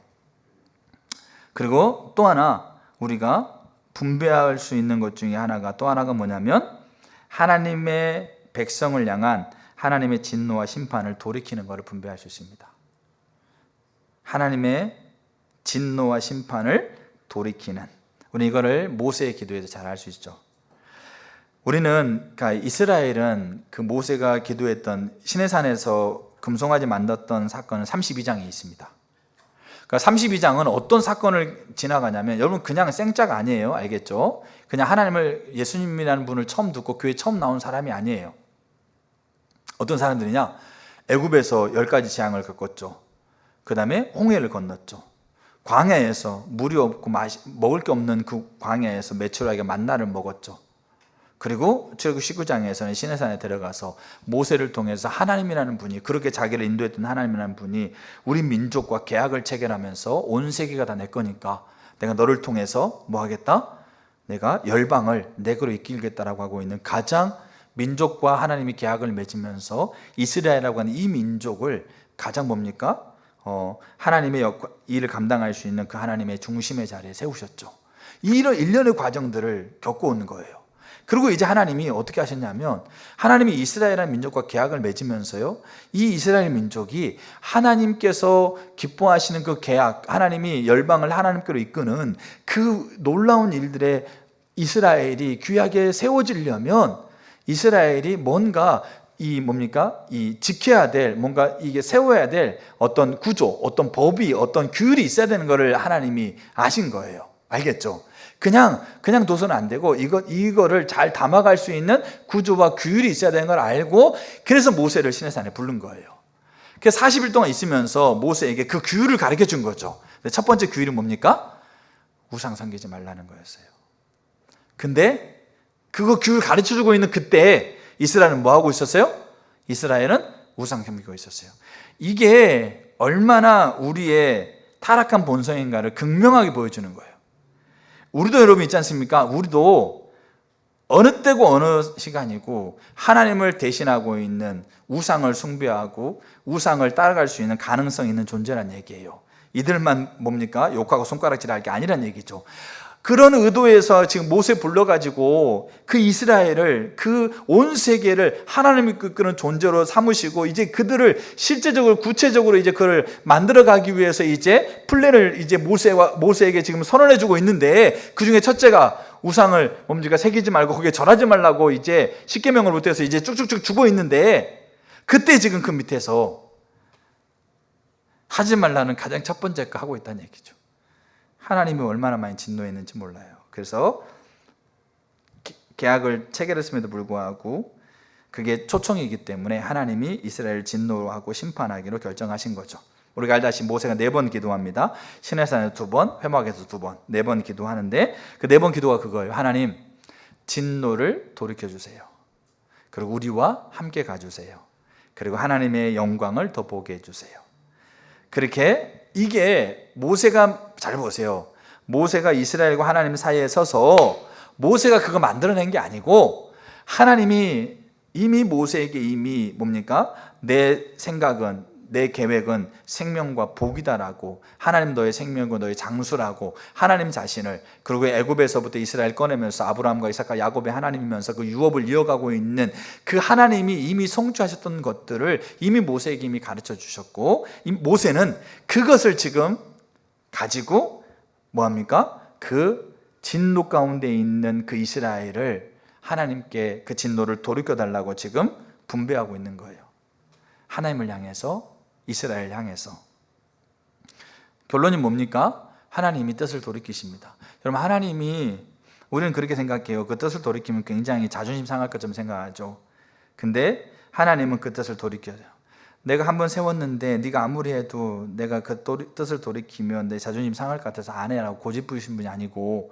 그리고 또 하나 우리가 분배할 수 있는 것 중에 하나가 또 하나가 뭐냐면 하나님의 백성을 향한 하나님의 진노와 심판을 돌이키는 것을 분배할 수 있습니다. 하나님의 진노와 심판을 돌이키는, 우리 이거를 모세의 기도에서 잘 알 수 있죠. 이스라엘은 그 모세가 기도했던 시내산에서 금송아지 만났던 사건은 32장에 있습니다. 그러니까 32장은 어떤 사건을 지나가냐면, 여러분 그냥 생짜가 아니에요. 알겠죠? 그냥 하나님을, 예수님이라는 분을 처음 듣고 교회 처음 나온 사람이 아니에요. 어떤 사람들이냐? 애굽에서 10가지 재앙을 겪었죠. 그 다음에 홍해를 건넜죠. 광야에서 물이 없고 먹을 게 없는 그 광야에서 메추라기가 만나를 먹었죠. 그리고 출애굽 19장에서는 시내산에 들어가서 모세를 통해서 하나님이라는 분이, 그렇게 자기를 인도했던 하나님이라는 분이 우리 민족과 계약을 체결하면서 온 세계가 다 내 거니까 내가 너를 통해서 뭐 하겠다? 내가 열방을 내 거로 이끌겠다라고 하고 있는, 가장 민족과 하나님이 계약을 맺으면서 이스라엘이라고 하는 이 민족을 가장 하나님의 일을 감당할 수 있는 그 하나님의 중심의 자리에 세우셨죠. 이런 일련의 과정들을 겪어오는 거예요. 그리고 이제 하나님이 어떻게 하셨냐면, 하나님이 이스라엘이라는 민족과 계약을 맺으면서요, 이 이스라엘 민족이 하나님께서 기뻐하시는 그 계약, 하나님이 열방을 하나님께로 이끄는 그 놀라운 일들에 이스라엘이 귀하게 세워지려면 이스라엘이 뭔가 지켜야 될, 뭔가 이게 세워야 될 어떤 구조, 어떤 법이, 어떤 규율이 있어야 되는 것을 하나님이 아신 거예요. 알겠죠? 그냥 둬서는 안 되고 이거를 잘 담아갈 수 있는 구조와 규율이 있어야 되는 걸 알고, 그래서 모세를 시내산에 부른 거예요. 그래서 40일 동안 있으면서 모세에게 그 규율을 가르쳐 준 거죠. 첫 번째 규율은 뭡니까? 우상 섬기지 말라는 거였어요. 근데 그거 규를 가르쳐주고 있는 그때 이스라엘은 뭐 하고 있었어요? 이스라엘은 우상 섬기고 있었어요. 이게 얼마나 우리의 타락한 본성인가를 극명하게 보여주는 거예요. 우리도 여러분 있지 않습니까? 우리도 어느 때고 어느 시간이고 하나님을 대신하고 있는 우상을 숭배하고 우상을 따라갈 수 있는 가능성이 있는 존재란 얘기예요. 이들만 뭡니까? 욕하고 손가락질할 게 아니란 얘기죠. 그런 의도에서 지금 모세 불러가지고 그 이스라엘을, 그 온 세계를 하나님이 이끄는 존재로 삼으시고 이제 그들을 실제적으로 구체적으로 이제 그를 만들어가기 위해서 이제 플랜을 이제 모세에게 지금 선언해주고 있는데, 그 중에 첫째가 우상을 뭡니까? 새기지 말고 거기에 절하지 말라고 이제 십계명을 못해서 이제 쭉쭉쭉 주고 있는데, 그때 지금 그 밑에서 하지 말라는 가장 첫 번째 거 하고 있다는 얘기죠. 하나님이 얼마나 많이 진노했는지 몰라요. 그래서 계약을 체결했음에도 불구하고 그게 초청이기 때문에 하나님이 이스라엘을 진노하고 심판하기로 결정하신 거죠. 우리가 알다시피 모세가 4번 기도합니다. 시내산에서 2번, 회막에서 2번, 4번 기도하는데 그 4번 기도가 그거예요. 하나님, 진노를 돌이켜주세요. 그리고 우리와 함께 가주세요. 그리고 하나님의 영광을 더 보게 해주세요. 그렇게 이게 모세가, 잘 보세요. 모세가 이스라엘과 하나님 사이에 서서 모세가 그거 만들어낸 게 아니고 하나님이 이미 모세에게 이미 뭡니까? 내 생각은, 내 계획은 생명과 복이다라고, 하나님 너의 생명과 너의 장수라고 하나님 자신을, 그리고 애굽에서부터 이스라엘 꺼내면서 아브라함과 이삭과 야곱의 하나님이면서 그 유업을 이어가고 있는 그 하나님이 이미 성취하셨던 것들을 이미 모세에게 이미 가르쳐 주셨고, 모세는 그것을 지금 가지고 뭐합니까? 그 진노 가운데 있는 그 이스라엘을 하나님께 그 진노를 돌이켜달라고 지금 분배하고 있는 거예요. 하나님을 향해서, 이스라엘 향해서. 결론이 뭡니까? 하나님이 뜻을 돌이키십니다. 여러분, 하나님이, 우리는 그렇게 생각해요. 그 뜻을 돌이키면 굉장히 자존심 상할 것처럼 생각하죠. 근데 하나님은 그 뜻을 돌이켜요. 내가 한번 세웠는데 네가 아무리 해도 내가 그 뜻을 돌이키면 내 자존심 상할 것 같아서 안 해라고 고집부리신 분이 아니고,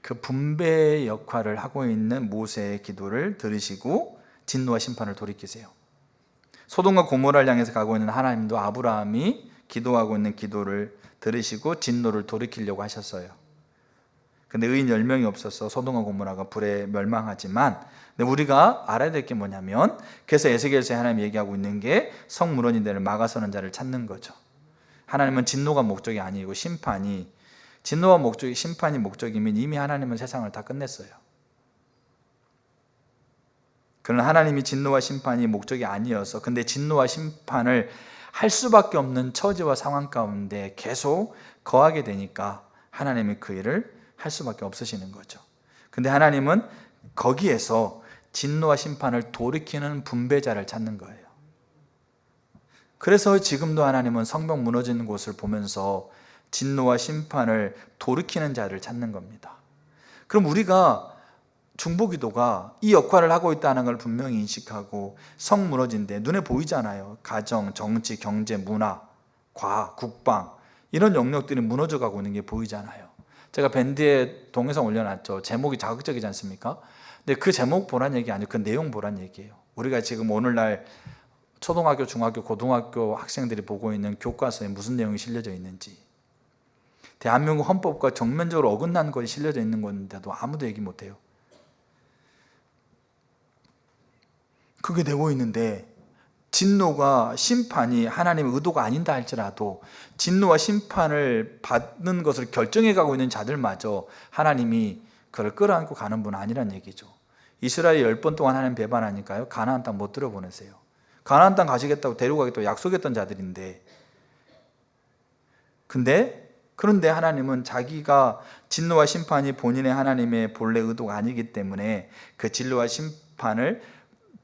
그 분배의 역할을 하고 있는 모세의 기도를 들으시고 진노와 심판을 돌이키세요. 소돔과 고모라를 향해서 가고 있는 하나님도 아브라함이 기도하고 있는 기도를 들으시고 진노를 돌이키려고 하셨어요. 근데 의인 10명이 없어서 소돔과 고모라가 불에 멸망하지만, 근데 우리가 알아야 될 게 뭐냐면, 그래서 에스겔서에 하나님이 얘기하고 있는 게 성 무너진 데를 막아서는 자를 찾는 거죠. 하나님은 진노가 목적이 아니고 심판이, 진노와 목적이, 심판이 목적이면 이미 하나님은 세상을 다 끝냈어요. 그러나 하나님이 진노와 심판이 목적이 아니어서, 근데 진노와 심판을 할 수밖에 없는 처지와 상황 가운데 계속 거하게 되니까 하나님이 그 일을 할 수밖에 없으시는 거죠. 근데 하나님은 거기에서 진노와 심판을 돌이키는 분배자를 찾는 거예요. 그래서 지금도 하나님은 성벽 무너지는 곳을 보면서 진노와 심판을 돌이키는 자를 찾는 겁니다. 그럼 우리가 중보기도가 이 역할을 하고 있다는 걸 분명히 인식하고, 성 무너진 데 눈에 보이잖아요. 가정, 정치, 경제, 문화, 과학, 국방, 이런 영역들이 무너져 가고 있는 게 보이잖아요. 제가 밴드에 동영상 올려놨죠. 제목이 자극적이지 않습니까? 근데 그 제목 보란 얘기 아니고 그 내용 보란 얘기예요. 우리가 지금 오늘날 초등학교, 중학교, 고등학교 학생들이 보고 있는 교과서에 무슨 내용이 실려져 있는지, 대한민국 헌법과 정면적으로 어긋난 것이 실려져 있는 건데도 아무도 얘기 못해요. 그게 되고 있는데, 진노가, 심판이 하나님의 의도가 아닌다 할지라도 진노와 심판을 받는 것을 결정해 가고 있는 자들마저 하나님이 그를 끌어안고 가는 분은 아니란 얘기죠. 이스라엘 10번 동안 하나님 배반하니까요, 가나안 땅 못 들어보내세요. 가나안 땅 가시겠다고 데리고 가겠다고 약속했던 자들인데, 그런데 하나님은 자기가 진노와 심판이 본인의 하나님의 본래 의도가 아니기 때문에 그 진노와 심판을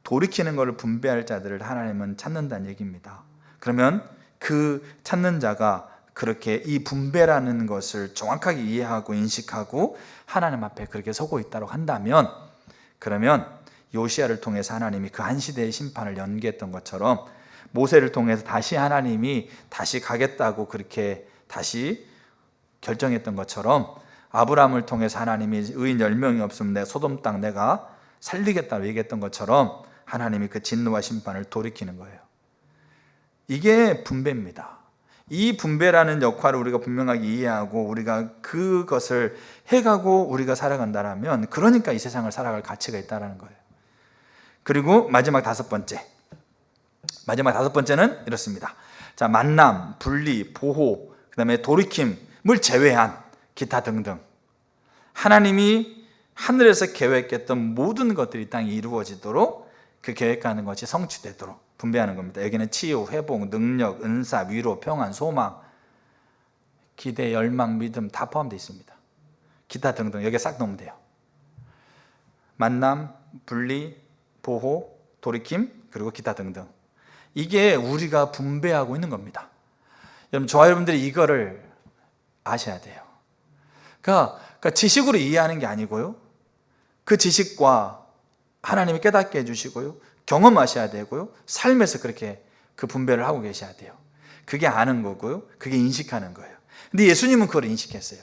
돌이키는 것을 분배할 자들을 하나님은 찾는다는 얘기입니다. 그러면 그 찾는 자가 그렇게 이 분배라는 것을 정확하게 이해하고 인식하고 하나님 앞에 그렇게 서고 있다고 한다면, 그러면 요시야를 통해서 하나님이 그 한 시대의 심판을 연기했던 것처럼, 모세를 통해서 다시 하나님이 다시 가겠다고 그렇게 다시 결정했던 것처럼, 아브라함을 통해서 하나님이 의인 10명이 없으면 내가 소돔 땅 내가 살리겠다고 얘기했던 것처럼 하나님이 그 진노와 심판을 돌이키는 거예요. 이게 분배입니다. 이 분배라는 역할을 우리가 분명하게 이해하고 우리가 그것을 해가고 우리가 살아간다면 그러니까 이 세상을 살아갈 가치가 있다는 거예요. 그리고 마지막 다섯 번째는 이렇습니다. 자, 만남, 분리, 보호, 그 다음에 돌이킴을 제외한 기타 등등 하나님이 하늘에서 계획했던 모든 것들이 땅에 이루어지도록 그 계획하는 것이 성취되도록 분배하는 겁니다. 여기는 치유, 회복, 능력, 은사, 위로, 평안, 소망, 기대, 열망, 믿음 다 포함되어 있습니다. 기타 등등 여기에 싹 넣으면 돼요. 만남, 분리, 보호, 돌이킴, 그리고 기타 등등. 이게 우리가 분배하고 있는 겁니다. 여러분, 저와 여러분들이 이거를 아셔야 돼요. 그러니까 지식으로 이해하는 게 아니고요. 그 지식과 하나님이 깨닫게 해주시고요. 경험하셔야 되고요. 삶에서 그렇게 그 분배를 하고 계셔야 돼요. 그게 아는 거고요. 그게 인식하는 거예요. 근데 예수님은 그걸 인식했어요.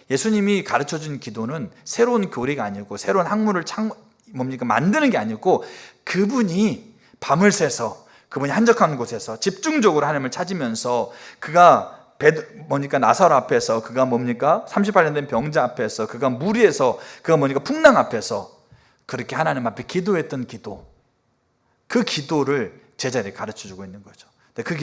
예수님이 가르쳐준 기도는 새로운 교리가 아니고 새로운 학문을 만드는 게 아니고 그분이 밤을 새서 그분이 한적한 곳에서 집중적으로 하나님을 찾으면서 그가 나사로 앞에서 그가 38년 된 병자 앞에서 그가 무리에서 그가 풍랑 앞에서 그렇게 하나님 앞에 기도했던 기도, 그 기도를 제자들이 가르쳐주고 있는 거죠. 근데 그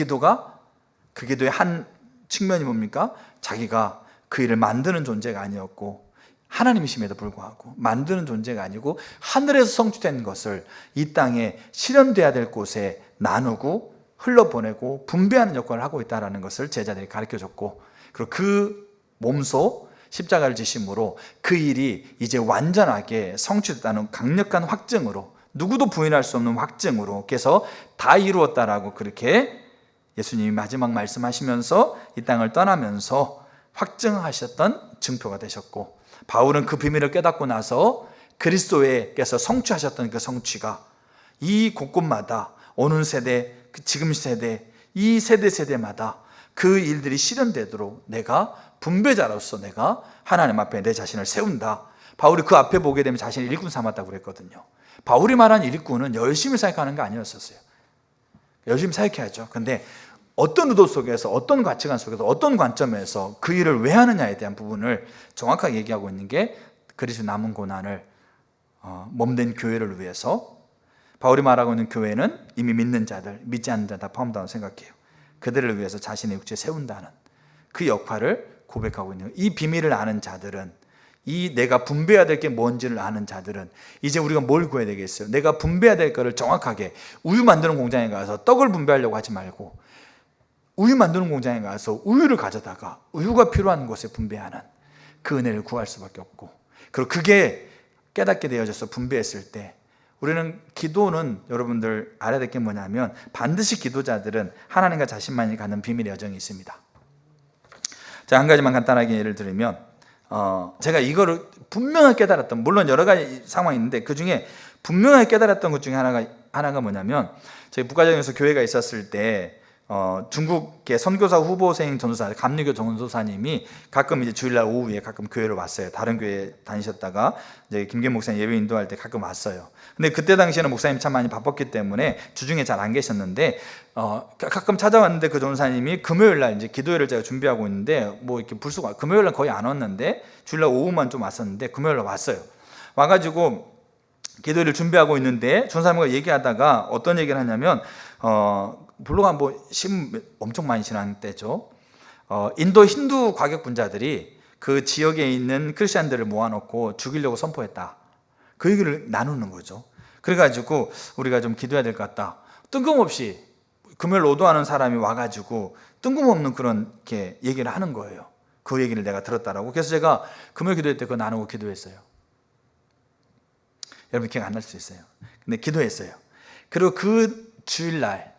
기도의 한 측면이 뭡니까? 자기가 그 일을 만드는 존재가 아니었고 하나님이심에도 불구하고 만드는 존재가 아니고 하늘에서 성취된 것을 이 땅에 실현돼야 될 곳에 나누고 흘러보내고 분배하는 역할을 하고 있다는 것을 제자들이 가르쳐줬고, 그리고 그 몸소 십자가를 지심으로 그 일이 이제 완전하게 성취됐다는 강력한 확증으로, 누구도 부인할 수 없는 확증으로, 그래서 다 이루었다라고 그렇게 예수님이 마지막 말씀하시면서 이 땅을 떠나면서 확증하셨던 증표가 되셨고, 바울은 그 비밀을 깨닫고 나서 그리스도께서 성취하셨던 그 성취가 이 곳곳마다 오는 세대, 지금 세대, 이 세대마다 그 일들이 실현되도록 내가 분배자로서 내가 하나님 앞에 내 자신을 세운다. 바울이 그 앞에 보게 되면 자신을 일꾼 삼았다고 그랬거든요. 바울이 말한 일꾼은 열심히 사역하는 거 아니었었어요. 열심히 사역해야죠. 근데 어떤 의도 속에서, 어떤 가치관 속에서, 어떤 관점에서 그 일을 왜 하느냐에 대한 부분을 정확하게 얘기하고 있는 게 그리스도 남은 고난을 몸된 교회를 위해서, 바울이 말하고 있는 교회는 이미 믿는 자들, 믿지 않는 자 다 포함된다고 생각해요. 그들을 위해서 자신의 육체에 세운다는 그 역할을 고백하고 있는 거예요. 이 비밀을 아는 자들은, 이 내가 분배해야 될 게 뭔지를 아는 자들은 이제 우리가 뭘 구해야 되겠어요? 내가 분배해야 될 거를 정확하게, 우유 만드는 공장에 가서 떡을 분배하려고 하지 말고 우유 만드는 공장에 가서 우유를 가져다가 우유가 필요한 곳에 분배하는 그 은혜를 구할 수밖에 없고, 그리고 그게 깨닫게 되어져서 분배했을 때 우리는, 기도는 여러분들 알아야 될 게 뭐냐면 반드시 기도자들은 하나님과 자신만이 갖는 비밀의 여정이 있습니다. 자, 한 가지만 간단하게 예를 들면, 제가 이거를 분명하게 깨달았던, 물론 여러 가지 상황이 있는데 그 중에 분명하게 깨달았던 것 중에 하나가 뭐냐면, 저희 북가정에서 교회가 있었을 때 중국의 선교사 후보생 전도사, 감리교 전도사님이 가끔 이제 주일날 오후에 가끔 교회를 왔어요. 다른 교회 다니셨다가 이제 김계 목사님 예배 인도할 때 가끔 왔어요. 근데 그때 당시에는 목사님 참 많이 바빴기 때문에 주중에 잘 안 계셨는데 가끔 찾아왔는데 그 전도사님이 금요일날 이제 기도회를 제가 준비하고 있는데 이렇게 불쑥 금요일날 거의 안 왔는데 주일날 오후만 좀 왔었는데 금요일날 왔어요. 와가지고 기도회를 준비하고 있는데 전도사님과 얘기하다가 어떤 얘기를 하냐면 블로가 엄청 많이 지난 때죠. 인도 힌두 과격분자들이 그 지역에 있는 크리스천들을 모아놓고 죽이려고 선포했다. 그 얘기를 나누는 거죠. 그래가지고 우리가 좀 기도해야 될 것 같다. 뜬금없이 금요일 오도하는 사람이 와가지고 뜬금없는 그런 이렇게 얘기를 하는 거예요. 그 얘기를 내가 들었다라고. 그래서 제가 금요일 기도회 때 그거 나누고 기도했어요. 여러분 기억 안 날 수 있어요. 근데 기도했어요. 그리고 그 주일날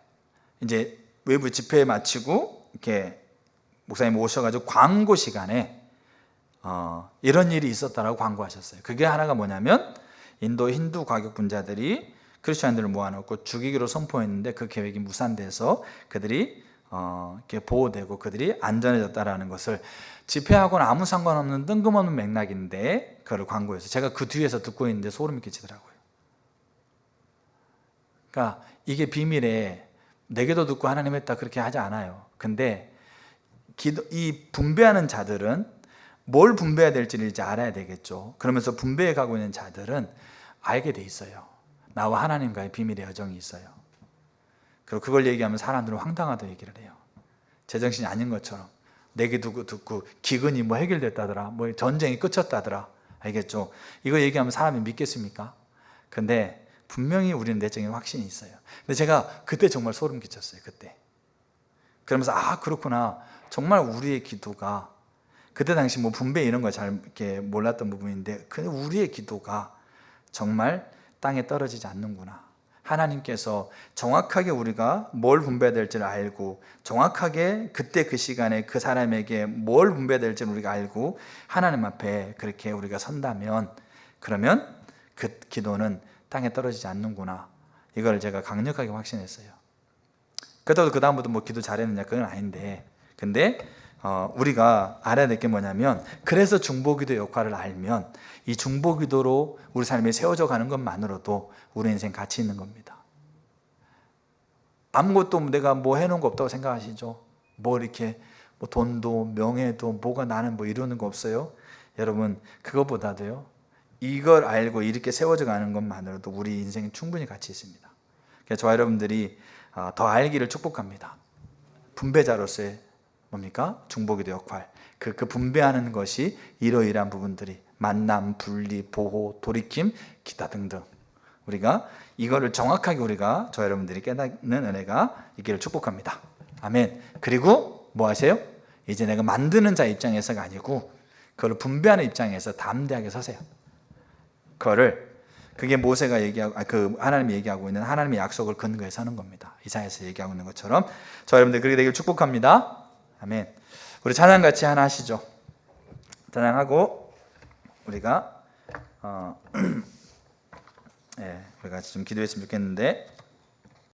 이제 외부 집회 마치고 이렇게 목사님 오셔가지고 광고 시간에 이런 일이 있었다라고 광고하셨어요. 그게 하나가 뭐냐면 인도 힌두 과격분자들이 크리스천들을 모아놓고 죽이기로 선포했는데 그 계획이 무산돼서 그들이 이렇게 보호되고 그들이 안전해졌다라는 것을 집회하고는 아무 상관없는 뜬금없는 맥락인데 그걸 광고해서 제가 그 뒤에서 듣고 있는데 소름이 끼치더라고요. 그러니까 이게 비밀에 내게도 듣고 하나님 했다 그렇게 하지 않아요. 근데 이 분배하는 자들은 뭘 분배해야 될지를 이제 알아야 되겠죠. 그러면서 분배해 가고 있는 자들은 알게 돼 있어요. 나와 하나님과의 비밀의 여정이 있어요. 그리고 그걸 얘기하면 사람들은 황당하다 얘기를 해요. 제정신이 아닌 것처럼 내게 두고 듣고 기근이 뭐 해결됐다더라, 뭐 전쟁이 끝쳤다더라, 알겠죠? 이거 얘기하면 사람이 믿겠습니까? 근데 분명히 우리는 내적인 확신이 있어요. 근데 제가 그때 정말 소름 끼쳤어요. 그때 그러면서 아 그렇구나, 정말 우리의 기도가 그때 당시 뭐 분배 이런 거 잘 이렇게 몰랐던 부분인데 근데 우리의 기도가 정말 땅에 떨어지지 않는구나. 하나님께서 정확하게 우리가 뭘 분배해야 될지를 알고 정확하게 그때 그 시간에 그 사람에게 뭘 분배해야 될지를 우리가 알고 하나님 앞에 그렇게 우리가 선다면 그러면 그 기도는 땅에 떨어지지 않는구나. 이걸 제가 강력하게 확신했어요. 그렇다고 그 다음부터 뭐 기도 잘했느냐 그건 아닌데 근데 우리가 알아야 될 게 뭐냐면 그래서 중보기도 역할을 알면 이 중보기도로 우리 삶이 세워져 가는 것만으로도 우리 인생 가치 있는 겁니다. 아무것도 내가 뭐 해놓은 거 없다고 생각하시죠? 뭐 이렇게 뭐 돈도 명예도 뭐가 나는 뭐 이러는 거 없어요? 여러분 그것보다도요 이걸 알고 이렇게 세워져 가는 것만으로도 우리 인생은 충분히 가치 있습니다. 그래서 저와 여러분들이 더 알기를 축복합니다. 분배자로서의 뭡니까? 중보기도 역할. 그 분배하는 것이 이러이러한 부분들이 만남, 분리, 보호, 돌이킴, 기타 등등. 우리가 이거를 정확하게 우리가 저 여러분들이 깨닫는 은혜가 있기를 축복합니다. 아멘. 그리고 뭐 하세요? 이제 내가 만드는 자 입장에서가 아니고 그걸 분배하는 입장에서 담대하게 서세요. 그게 모세가 얘기하고 하나님이 얘기하고 있는 하나님의 약속을 근거해서 하는 겁니다. 이사야서 얘기하고 있는 것처럼 저 여러분들 그렇게 되길 축복합니다. 아멘. 우리 찬양 같이 하나 하시죠. 찬양하고 우리가 우리 같이 좀 기도했으면 좋겠는데